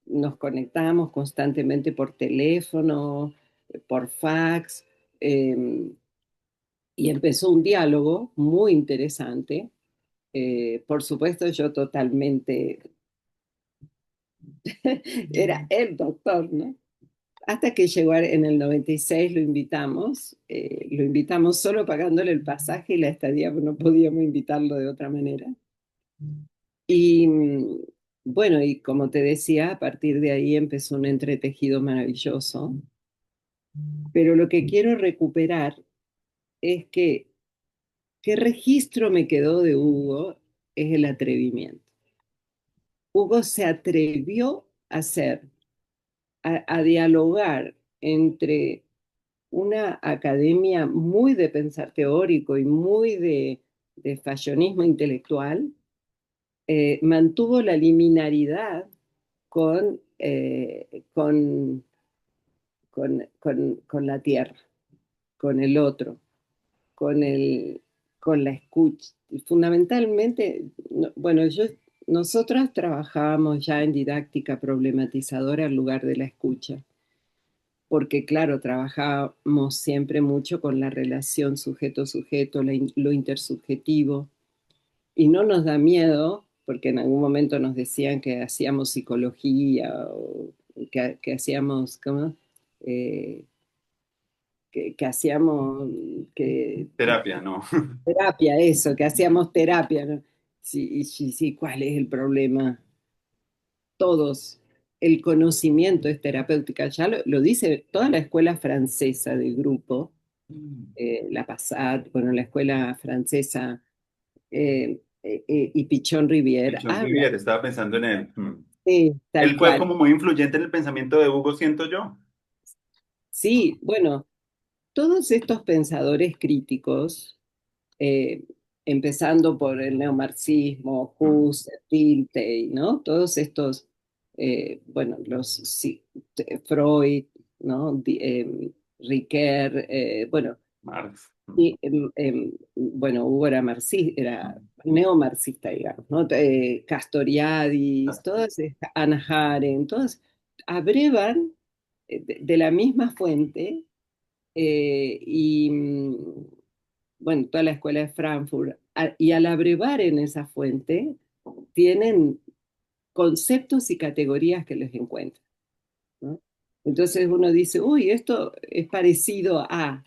nos conectábamos constantemente por teléfono, por fax, eh, y empezó un diálogo muy interesante. Por supuesto, yo totalmente era el doctor, ¿no? Hasta que llegó en el 96, lo invitamos solo pagándole el pasaje y la estadía, pues no podíamos invitarlo de otra manera. Y bueno, y como te decía, a partir de ahí empezó un entretejido maravilloso. Pero lo que quiero recuperar es que, ¿qué registro me quedó de Hugo? Es el atrevimiento. Hugo se atrevió a hacer, a dialogar entre una academia muy de pensar teórico y muy de fallonismo intelectual, mantuvo la liminaridad con la tierra, con el otro, con, el, con la escucha. Fundamentalmente, bueno, nosotras trabajábamos ya en didáctica problematizadora en lugar de la escucha, porque claro, trabajamos siempre mucho con la relación sujeto-sujeto, lo intersubjetivo, y no nos da miedo, porque en algún momento nos decían que hacíamos psicología o que hacíamos, ¿cómo? Eh, que hacíamos que Terapia, no. terapia, eso, que hacíamos terapia, ¿no? Sí, sí, sí, ¿cuál es el problema? Todos. El conocimiento es terapéutica, ya lo dice toda la escuela francesa del grupo, la PASAT, bueno, la escuela francesa y Pichon Rivière John habla, Riviere, estaba pensando en él. sí, tal Él fue cual. como muy influyente en el pensamiento de Hugo, siento yo. Sí, bueno, todos estos pensadores críticos, eh, empezando por el neomarxismo, Mm, Husserl, Dilthey, ¿no? Todos estos, bueno, Freud, ¿no? Ricoeur, bueno, Marx. y, bueno, Hugo era marxista, era neomarxista, digamos, ¿no? Castoriadis, todas estas, Hannah Arendt, todas abrevan de la misma fuente, bueno, toda la escuela de Frankfurt, y al abrevar en esa fuente, tienen conceptos y categorías que les encuentran, ¿no? Entonces uno dice, uy, esto es parecido a,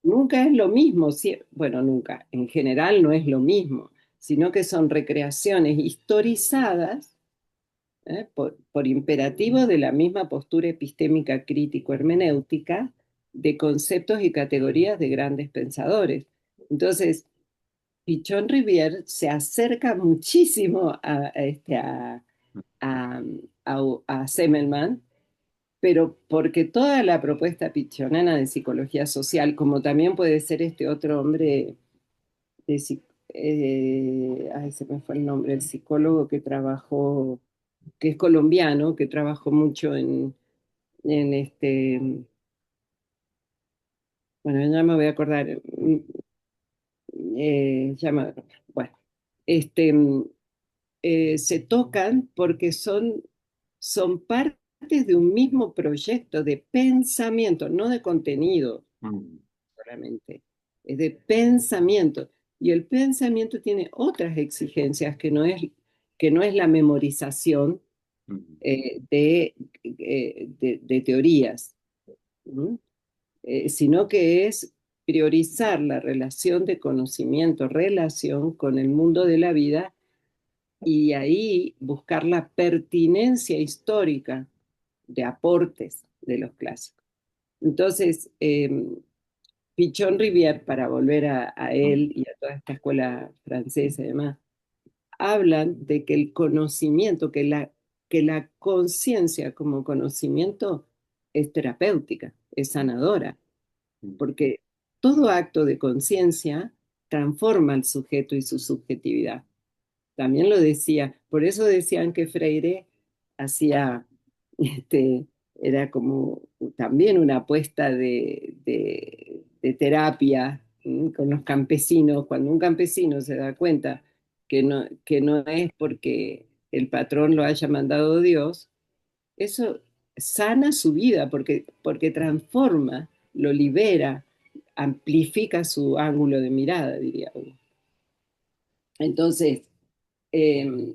nunca es lo mismo, bueno, nunca, en general no es lo mismo, sino que son recreaciones historizadas, por imperativo de la misma postura epistémica crítico-hermenéutica de conceptos y categorías de grandes pensadores. Entonces, Pichon Rivière se acerca muchísimo a, a Semmelman, pero porque toda la propuesta pichonana de psicología social, como también puede ser este otro hombre, ay, se me fue el nombre, el psicólogo que trabajó, que es colombiano, que trabajó mucho en bueno, ya me voy a acordar, bueno, este, se tocan porque son partes de un mismo proyecto de pensamiento, no de contenido mm, solamente, es de pensamiento. Y el pensamiento tiene otras exigencias que no es la memorización mm, de teorías, ¿no? Sino que es priorizar la relación de conocimiento, relación con el mundo de la vida y ahí buscar la pertinencia histórica de aportes de los clásicos. Entonces, Pichon Rivière, para volver a mm, él y a toda esta escuela francesa y demás, hablan de que el conocimiento, que la conciencia como conocimiento es terapéutica, es sanadora, mm, porque todo acto de conciencia transforma al sujeto y su subjetividad. también lo decía. Por eso decían que Freire hacía, este, era como también una apuesta de terapia con los campesinos. Cuando un campesino se da cuenta que no es porque el patrón lo haya mandado Dios, eso sana su vida porque transforma, lo libera, amplifica su ángulo de mirada, diría uno. Entonces, eh,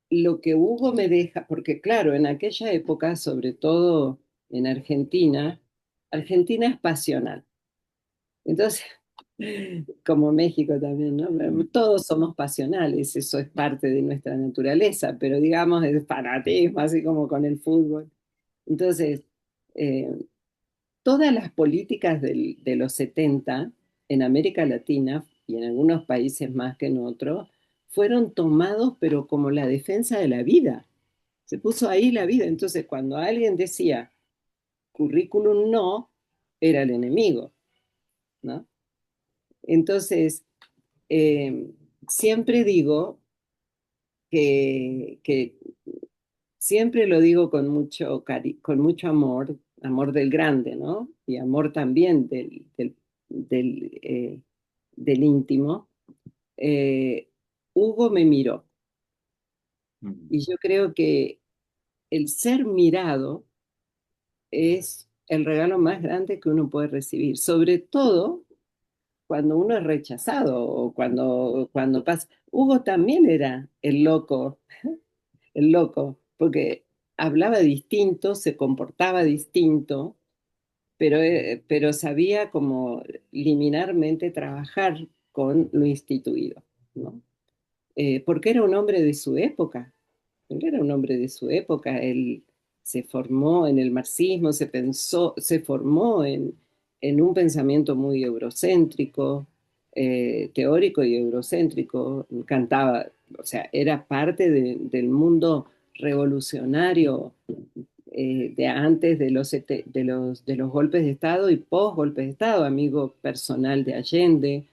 lo que Hugo me deja, porque claro, en aquella época, sobre todo en Argentina, Argentina es pasional. Entonces, como México también, ¿no? Mm. Todos somos pasionales, eso es parte de nuestra naturaleza, pero digamos el fanatismo, así como con el fútbol. Entonces, eh, todas las políticas de los 70 en América Latina y en algunos países más que en otros fueron tomados, pero como la defensa de la vida. Se puso ahí la vida. Entonces, cuando alguien decía currículum no, era el enemigo, ¿no? Entonces, eh, siempre digo que siempre lo digo con mucho, con mucho amor, amor del grande, ¿no? Y amor también del íntimo. Eh, Hugo me miró Mm. y yo creo que el ser mirado es el regalo más grande que uno puede recibir, sobre todo cuando uno es rechazado o cuando pasa. Hugo también era el loco, porque hablaba distinto, se comportaba distinto, pero sabía como liminarmente trabajar con lo instituido, ¿no? Porque era un hombre de su época. Él era un hombre de su época. Él se formó en el marxismo, se formó en un pensamiento muy eurocéntrico, teórico y eurocéntrico. Cantaba, o sea, era parte del mundo revolucionario de antes de los golpes de Estado y post golpes de Estado, amigo personal de Allende.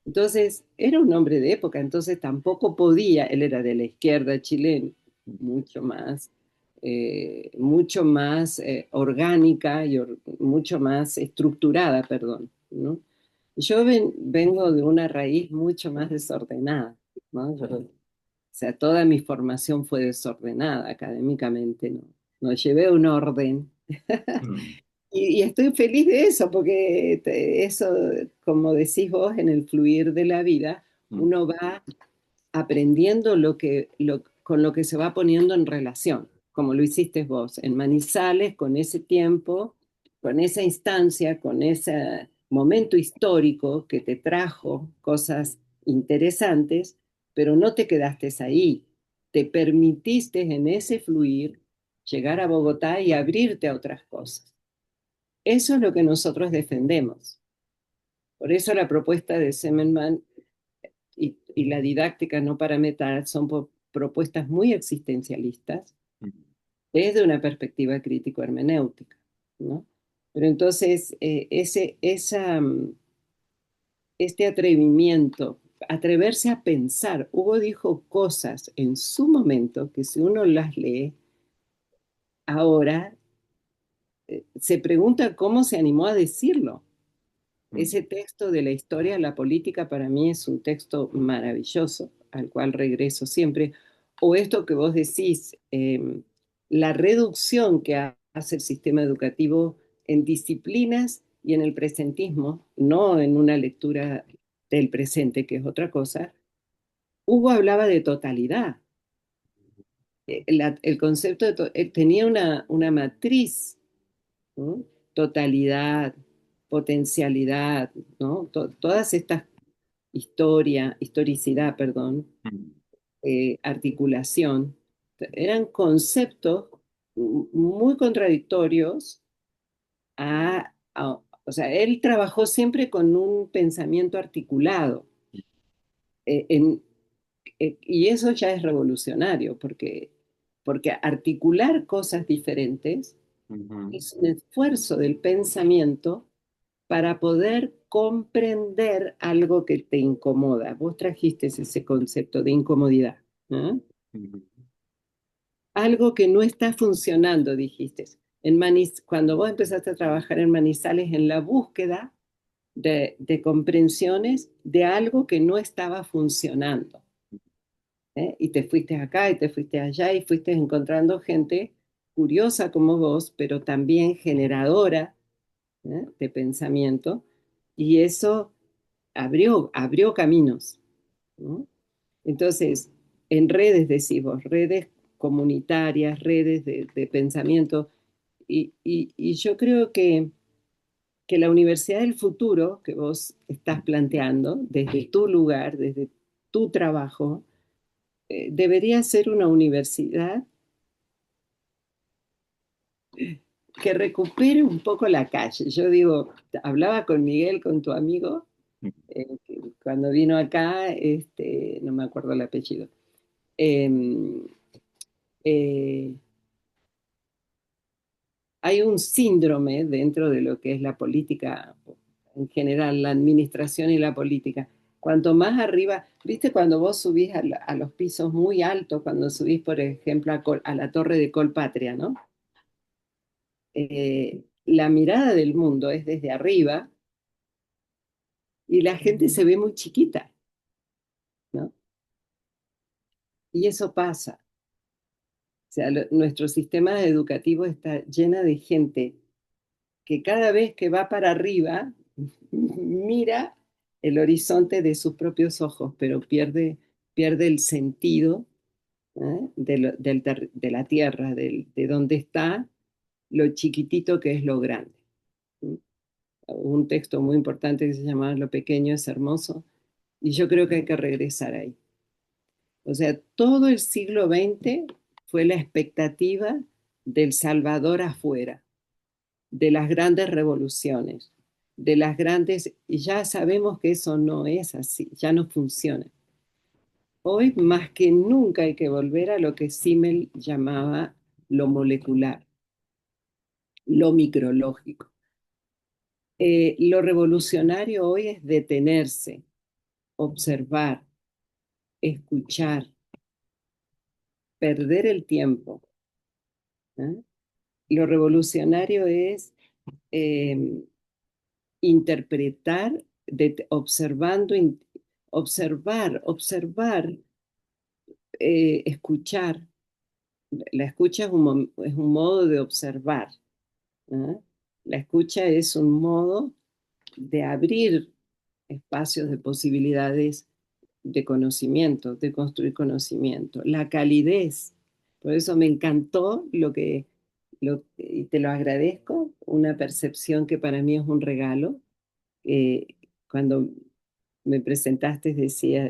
Entonces, era un hombre de época, entonces tampoco podía, él era de la izquierda chilena, mucho más, mucho más orgánica y mucho más estructurada, perdón, ¿no? Yo vengo de una raíz mucho más desordenada, ¿no? O sea, toda mi formación fue desordenada académicamente, ¿no? No llevé un orden Mm. y estoy feliz de eso, porque eso, como decís vos, en el fluir de la vida, Mm. uno va aprendiendo con lo que se va poniendo en relación, como lo hiciste vos, en Manizales, con ese tiempo, con esa instancia, con ese momento histórico que te trajo cosas interesantes, pero no te quedaste ahí, te permitiste en ese fluir llegar a Bogotá y abrirte a otras cosas. Eso es lo que nosotros defendemos. Por eso la propuesta de Semelman y la didáctica no parametral son propuestas muy existencialistas Mm. desde una perspectiva crítico-hermenéutica, ¿no? Pero entonces, este atrevimiento, atreverse a pensar, Hugo dijo cosas en su momento que si uno las lee ahora, se pregunta cómo se animó a decirlo. Mm. Ese texto de la historia de la política para mí es un texto maravilloso, al cual regreso siempre. O esto que vos decís, la reducción que hace el sistema educativo en disciplinas y en el presentismo, no en una lectura del presente, que es otra cosa. Hugo hablaba de totalidad. El concepto tenía una matriz, ¿no? Totalidad, potencialidad, ¿no? Todas estas historicidad, perdón, Mm. articulación, eran conceptos muy contradictorios o sea, él trabajó siempre con un pensamiento articulado, eh, en- y eso ya es revolucionario, porque articular cosas diferentes Ujú. es un esfuerzo del pensamiento para poder comprender algo que te incomoda. Vos trajiste ese concepto de incomodidad, ¿no? Ujú. Algo que no está funcionando, dijiste. Cuando vos empezaste a trabajar en Manizales, en la búsqueda de comprensiones de algo que no estaba funcionando. ¿Eh? Y te fuiste acá y te fuiste allá y fuiste encontrando gente curiosa como vos, pero también generadora, ¿eh? De pensamiento, y eso abrió caminos, ¿no? Entonces, en redes, decís vos, redes comunitarias, redes de pensamiento, y yo creo que la universidad del futuro que vos estás planteando, desde tu lugar, desde tu trabajo, debería ser una universidad que recupere un poco la calle. Yo digo, hablaba con Miguel, con tu amigo, cuando vino acá, no me acuerdo el apellido. Eh, eh, Hay un síndrome dentro de lo que es la política, en general, la administración y la política. Cuanto más arriba, viste cuando vos subís a los pisos muy altos, cuando subís, por ejemplo, a la torre de Colpatria, ¿no? La mirada del mundo es desde arriba y la gente se ve muy chiquita, ¿no? Y eso pasa. O sea, nuestro sistema educativo está llena de gente que cada vez que va para arriba mira el horizonte de sus propios ojos, pero pierde el sentido, ¿eh? De la tierra, de dónde está, lo chiquitito que es lo grande. Un texto muy importante que se llama Lo pequeño es hermoso, y yo creo que hay que regresar ahí. O sea, todo el siglo XX fue la expectativa del Salvador afuera, de las grandes revoluciones, de las grandes, y ya sabemos que eso no es así, ya no funciona. Hoy más que nunca hay que volver a lo que Simmel llamaba lo molecular, lo micrológico. Lo revolucionario hoy es detenerse, observar, escuchar, perder el tiempo, ¿eh? Lo revolucionario es eh, interpretar, observando, observar, escuchar. La escucha es un modo de observar, ¿eh? La escucha es un modo de abrir espacios de posibilidades de conocimiento, de construir conocimiento. La calidez. Por eso me encantó y te lo agradezco, una percepción que para mí es un regalo. Eh, Cuando me presentaste,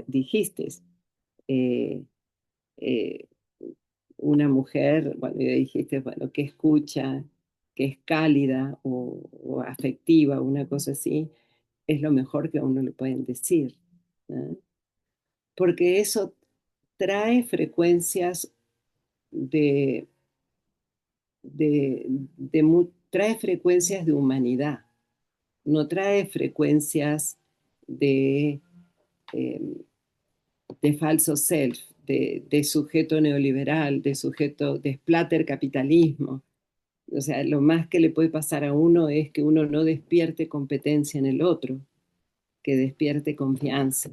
dijiste, eh, eh, una mujer, bueno, y dijiste, bueno, que escucha, que es cálida o afectiva, una cosa así, es lo mejor que a uno le pueden decir, ¿no? Porque eso trae frecuencias de, trae frecuencias de humanidad, no trae frecuencias de, eh, de falso self, de sujeto neoliberal, de sujeto de splatter capitalismo. O sea, lo más que le puede pasar a uno es que uno no despierte competencia en el otro, que despierte confianza,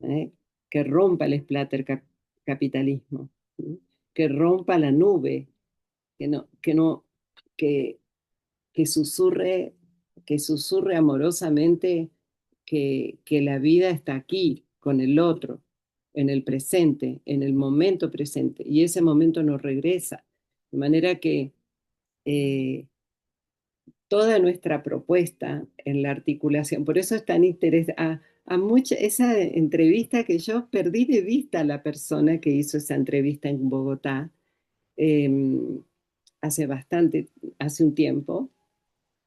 ¿eh? Que rompa el splatter capitalismo, ¿sí? Que rompa la nube, que no, que no, que, que susurre, que susurre amorosamente que la vida está aquí, con el otro, en el presente, en el momento presente, y ese momento no regresa. De manera que eh, toda nuestra propuesta en la articulación. Por eso es tan interesante. Esa entrevista que yo perdí de vista a la persona que hizo esa entrevista en Bogotá eh, hace bastante, hace un tiempo,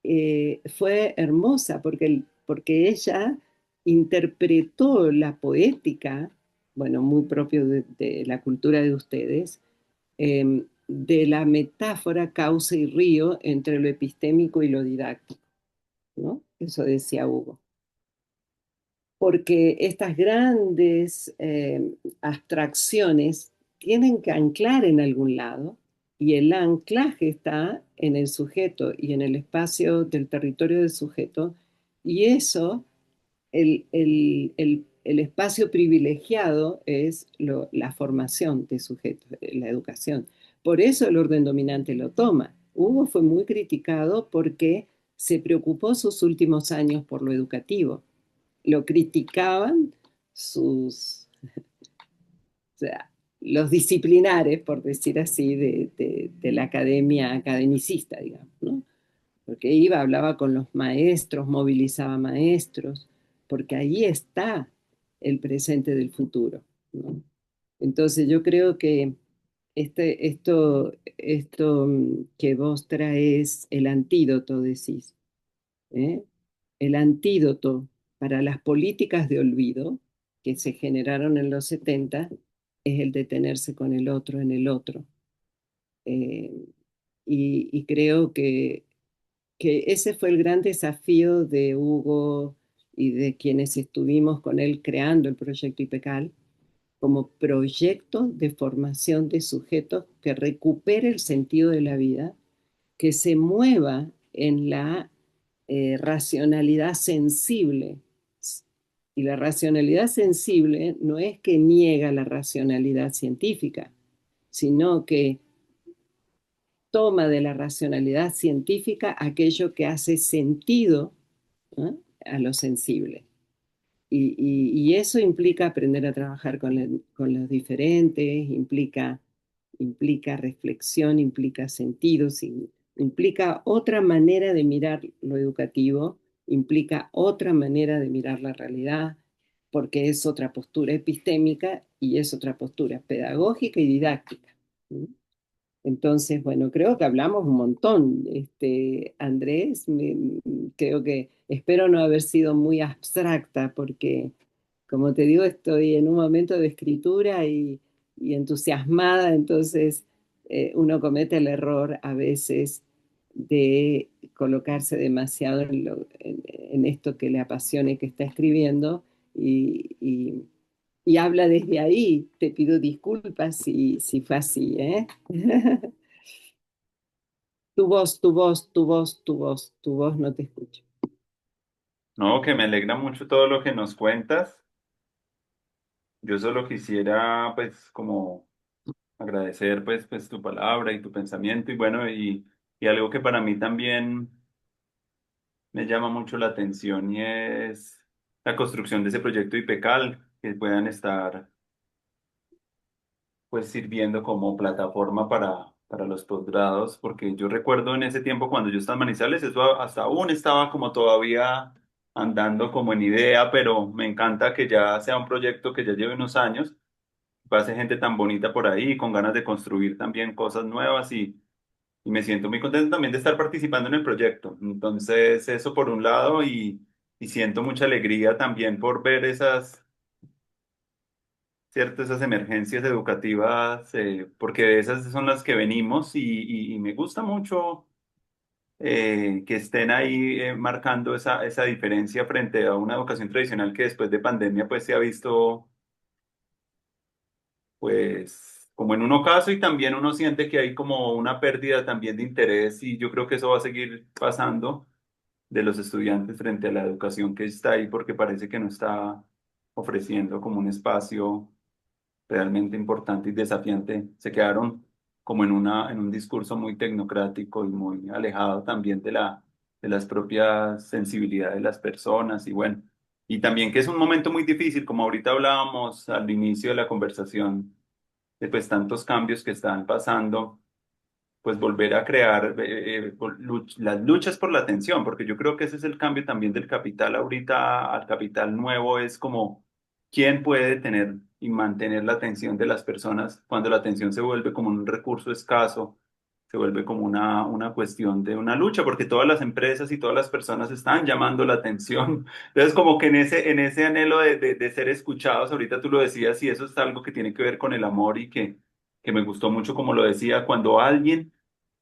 fue hermosa porque ella interpretó la poética, bueno, muy propio de la cultura de ustedes, de la metáfora causa y río entre lo epistémico y lo didáctico. ¿no? Eso decía Hugo. Porque estas grandes abstracciones tienen que anclar en algún lado y el anclaje está en el sujeto y en el espacio del territorio del sujeto y eso, el espacio privilegiado es la formación de sujetos, la educación. Por eso el orden dominante lo toma. Hugo fue muy criticado porque se preocupó sus últimos años por lo educativo, lo criticaban sus, o sea, los disciplinares, por decir así, de la academia academicista, digamos, ¿no? Porque iba, hablaba con los maestros, movilizaba maestros, porque ahí está el presente del futuro, ¿no? Entonces yo creo que esto que vos traes, el antídoto, decís, ¿eh? El antídoto para las políticas de olvido que se generaron en los 70 es el detenerse con el otro en el otro. Eh, y creo que ese fue el gran desafío de Hugo y de quienes estuvimos con él creando el proyecto IPECAL como proyecto de formación de sujetos que recupere el sentido de la vida, que se mueva en la racionalidad sensible. Y la racionalidad sensible no es que niega la racionalidad científica, sino que toma de la racionalidad científica aquello que hace sentido, ¿eh?, a lo sensible. Y eso implica aprender a trabajar con los diferentes, implica reflexión, implica sentido, implica otra manera de mirar lo educativo, implica otra manera de mirar la realidad, porque es otra postura epistémica y es otra postura pedagógica y didáctica. ¿Sí? Entonces, bueno, creo que hablamos un montón, Andrés, creo que espero no haber sido muy abstracta porque, como te digo, estoy en un momento de escritura y entusiasmada, entonces uno comete el error a veces de colocarse demasiado en esto que le apasiona y que está escribiendo y habla desde ahí. Te pido disculpas si fue así, ¿eh? Tu voz, tu voz, tu voz, tu voz, tu voz no te escucho. No, que me alegra mucho todo lo que nos cuentas. Yo solo quisiera, pues, como agradecer, pues tu palabra y tu pensamiento y bueno, y algo que para mí también me llama mucho la atención y es la construcción de ese proyecto IPECAL, que puedan estar pues sirviendo como plataforma para los posgrados, porque yo recuerdo en ese tiempo cuando yo estaba en Manizales, eso hasta aún estaba como todavía andando como en idea, pero me encanta que ya sea un proyecto que ya lleve unos años, pase gente tan bonita por ahí, con ganas de construir también cosas nuevas y me siento muy contento también de estar participando en el proyecto. Entonces, eso por un lado y siento mucha alegría también por ver esas, cierto, esas emergencias educativas, porque de esas son las que venimos y me gusta mucho que estén ahí marcando esa diferencia frente a una educación tradicional que después de pandemia pues se ha visto pues como en un ocaso y también uno siente que hay como una pérdida también de interés y yo creo que eso va a seguir pasando de los estudiantes frente a la educación que está ahí porque parece que no está ofreciendo como un espacio realmente importante y desafiante. Se quedaron como en un discurso muy tecnocrático y muy alejado también de las propias sensibilidades de las personas y bueno, y también que es un momento muy difícil, como ahorita hablábamos al inicio de la conversación, de pues tantos cambios que están pasando pues volver a crear las luchas por la atención, porque yo creo que ese es el cambio también del capital ahorita al capital nuevo, es como quién puede tener y mantener la atención de las personas cuando la atención se vuelve como un recurso escaso, se vuelve como una cuestión de una lucha, porque todas las empresas y todas las personas están llamando la atención. Entonces, como que en ese anhelo de ser escuchados, ahorita tú lo decías, y eso es algo que tiene que ver con el amor y que me gustó mucho como lo decía, cuando alguien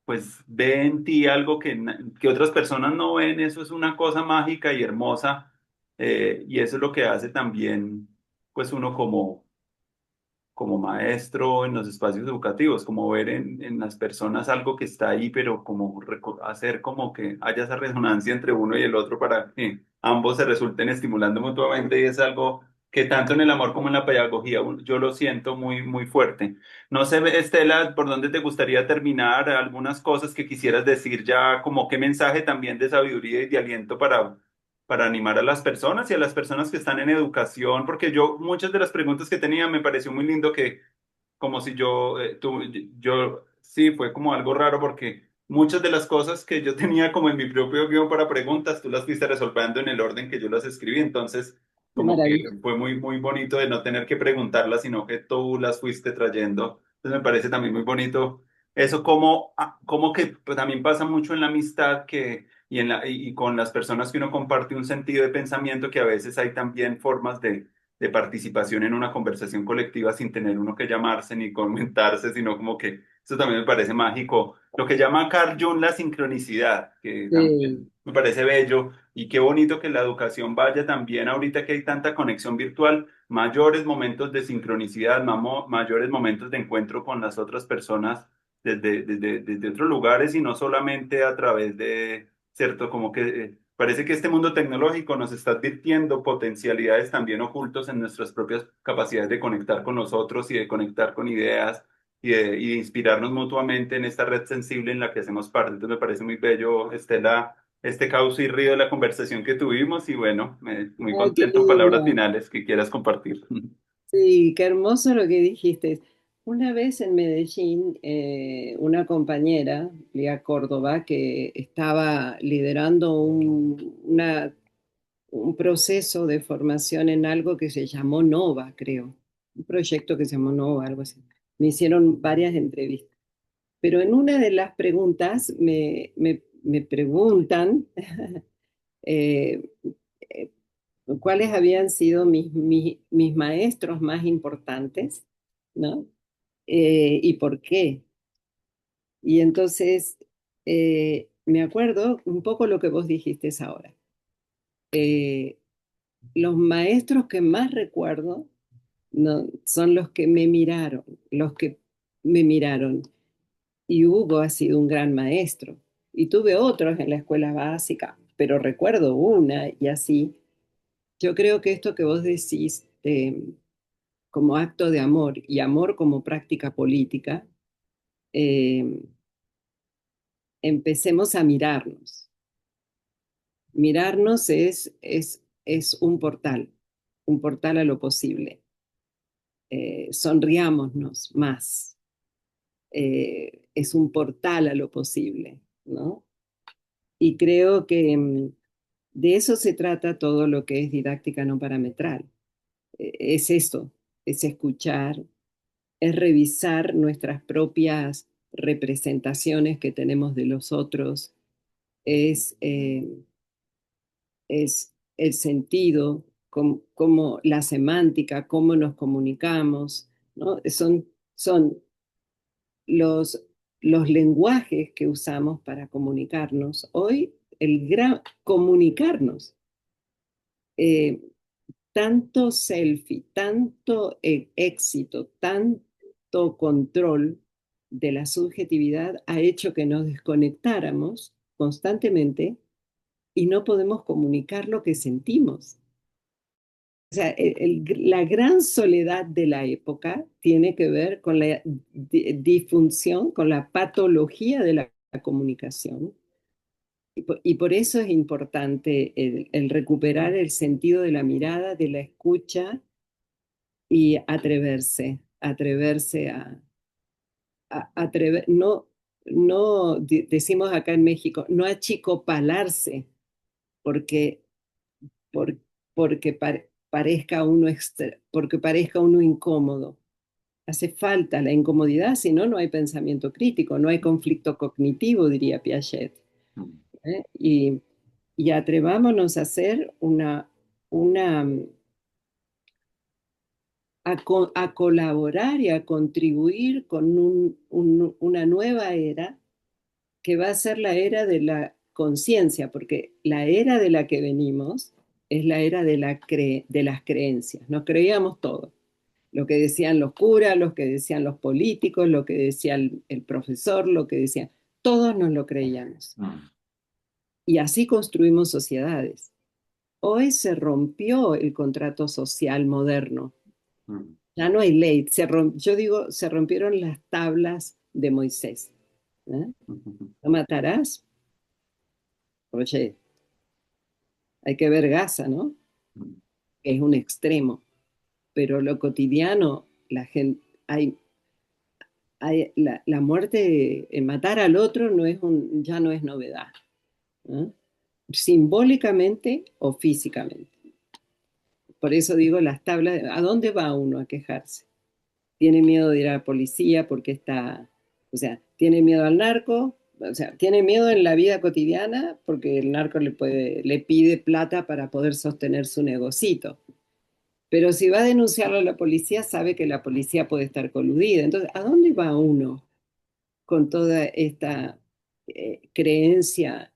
pues ve en ti algo que otras personas no ven, eso es una cosa mágica y hermosa, y eso es lo que hace también, pues uno como maestro en los espacios educativos, como ver en las personas algo que está ahí, pero como hacer como que haya esa resonancia entre uno y el otro para que ambos se resulten estimulando mutuamente y es algo que tanto en el amor como en la pedagogía yo lo siento muy, muy fuerte. No sé, Estela, por dónde te gustaría terminar, algunas cosas que quisieras decir ya, como qué mensaje también de sabiduría y de aliento para animar a las personas y a las personas que están en educación, porque yo muchas de las preguntas que tenía me pareció muy lindo que como si yo, sí, fue como algo raro porque muchas de las cosas que yo tenía como en mi propio guión para preguntas, tú las fuiste resolviendo en el orden que yo las escribí, entonces Qué como que maravilla. fue muy, muy bonito de no tener que preguntarlas, sino que tú las fuiste trayendo. Entonces me parece también muy bonito eso como, como que pues, también pasa mucho en la amistad que, y con las personas que uno comparte un sentido de pensamiento que a veces hay también formas de participación en una conversación colectiva sin tener uno que llamarse ni comentarse, sino como que eso también me parece mágico. Lo que llama Carl Jung la sincronicidad, que Sí, también me parece bello y qué bonito que la educación vaya también ahorita que hay tanta conexión virtual, mayores momentos de sincronicidad, mayores momentos de encuentro con las otras personas desde otros lugares y no solamente a través de, ¿cierto? Como que parece que este mundo tecnológico nos está advirtiendo potencialidades también ocultos en nuestras propias capacidades de conectar con nosotros y de conectar con ideas y de inspirarnos mutuamente en esta red sensible en la que hacemos parte. Entonces me parece muy bello, Estela, este cauce y río de la conversación que tuvimos y bueno, muy ay, qué contento. Palabras lindo. finales que quieras compartir. Sí, qué hermoso lo que dijiste. Una vez en Medellín, una compañera, Lía Córdoba, que estaba liderando un proceso de formación en algo que se llamó Nova, creo. Un proyecto que se llamó Nova, algo así. Me hicieron varias entrevistas. Pero en una de las preguntas me preguntan eh, eh, cuáles habían sido mis maestros más importantes, ¿no? Y por qué. Y entonces me acuerdo un poco lo que vos dijiste ahora. Eh, los maestros que más recuerdo, ¿no? Son los que me miraron. Y Hugo ha sido un gran maestro. Y tuve otros en la escuela básica, pero recuerdo una y así. Yo creo que esto que vos decís como acto de amor y amor como práctica política, eh, empecemos a mirarnos. Mirarnos es un portal a lo posible. Sonriámonos más. Es un portal a lo posible, ¿no? Y creo que de eso se trata todo lo que es didáctica no parametral. Es esto, es escuchar, es revisar nuestras propias representaciones que tenemos de los otros, es, es el sentido, como la semántica, cómo nos comunicamos, ¿no? Son los lenguajes que usamos para comunicarnos. Hoy, el gran comunicarnos. Eh, tanto selfie, tanto éxito, tanto control de la subjetividad ha hecho que nos desconectáramos constantemente y no podemos comunicar lo que sentimos. O sea, la gran soledad de la época tiene que ver con la disfunción, con la patología de la comunicación. Y por eso es importante el recuperar el sentido de la mirada, de la escucha y atreverse no, no decimos acá en México, no achicopalarse porque, por- porque porque parezca uno incómodo. Hace falta la incomodidad, si no, no hay pensamiento crítico, no hay conflicto cognitivo, diría Piaget. ¿Eh? Y atrevámonos a hacer una a colaborar y a contribuir con una nueva era que va a ser la era de la conciencia, porque la era de la que venimos es la era de, de las creencias. Nos creíamos todo. Lo que decían los curas, lo que decían los políticos, lo que decía el profesor, lo que decían. Todos nos lo creíamos. Y así construimos sociedades. Hoy se rompió el contrato social moderno. Ya no hay ley. Yo digo, se rompieron las tablas de Moisés. ¿Eh? ¿No matarás? Oye, hay que ver Gaza, ¿no? Es un extremo, pero lo cotidiano, la gente, la muerte, matar al otro no es ya no es novedad, ¿no? Simbólicamente o físicamente. Por eso digo las tablas, ¿a dónde va uno a quejarse? Tiene miedo de ir a la policía porque está, o sea, tiene miedo al narco, o sea, tiene miedo en la vida cotidiana porque el narco le pide plata para poder sostener su negocito. Pero si va a denunciarlo a la policía, sabe que la policía puede estar coludida. Entonces, ¿a dónde va uno con toda esta creencia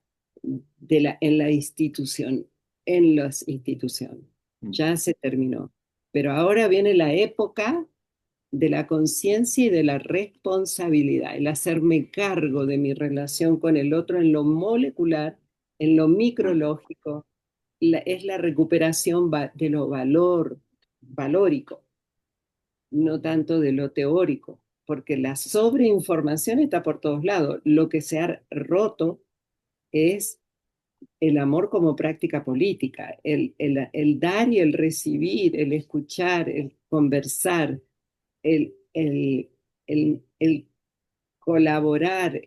en la institución, en las instituciones? Ya se terminó. Pero ahora viene la época de la conciencia y de la responsabilidad, el hacerme cargo de mi relación con el otro en lo molecular, en lo micrológico, es la recuperación de lo valórico, no tanto de lo teórico, porque la sobreinformación está por todos lados. Lo que se ha roto es el amor como práctica política, el dar y el recibir, el escuchar, el conversar, el, el, el colaborar,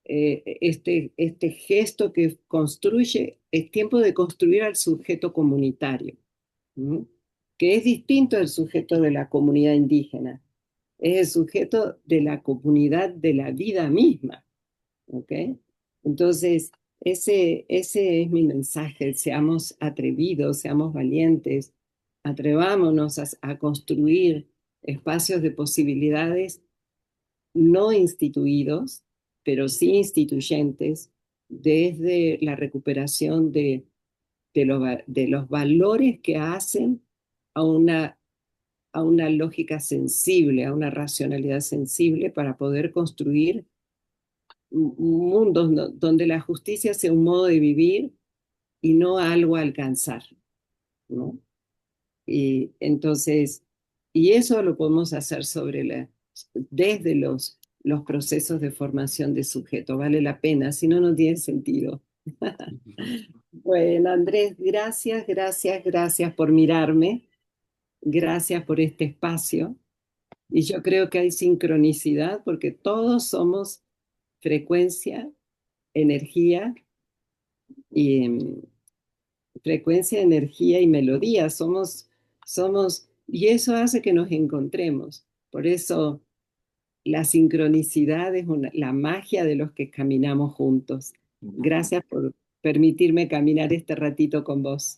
este gesto que construye, es tiempo de construir al sujeto comunitario, ¿no? Que es distinto del sujeto de la comunidad indígena, es el sujeto de la comunidad de la vida misma, ¿ok? Entonces, ese es mi mensaje, seamos atrevidos, seamos valientes, atrevámonos a construir espacios de posibilidades no instituidos, pero sí instituyentes, desde la recuperación de los valores que hacen a a una lógica sensible, a una racionalidad sensible para poder construir mundos donde la justicia sea un modo de vivir y no algo a alcanzar, ¿no? Y entonces, y eso lo podemos hacer desde los procesos de formación de sujeto. Vale la pena, si no, no tiene sentido. Bueno, Andrés, gracias, gracias, gracias por mirarme. Gracias por este espacio. Y yo creo que hay sincronicidad porque todos somos frecuencia, energía y frecuencia, energía y melodía. Y eso hace que nos encontremos. Por eso la sincronicidad es la magia de los que caminamos juntos. Gracias por permitirme caminar este ratito con vos.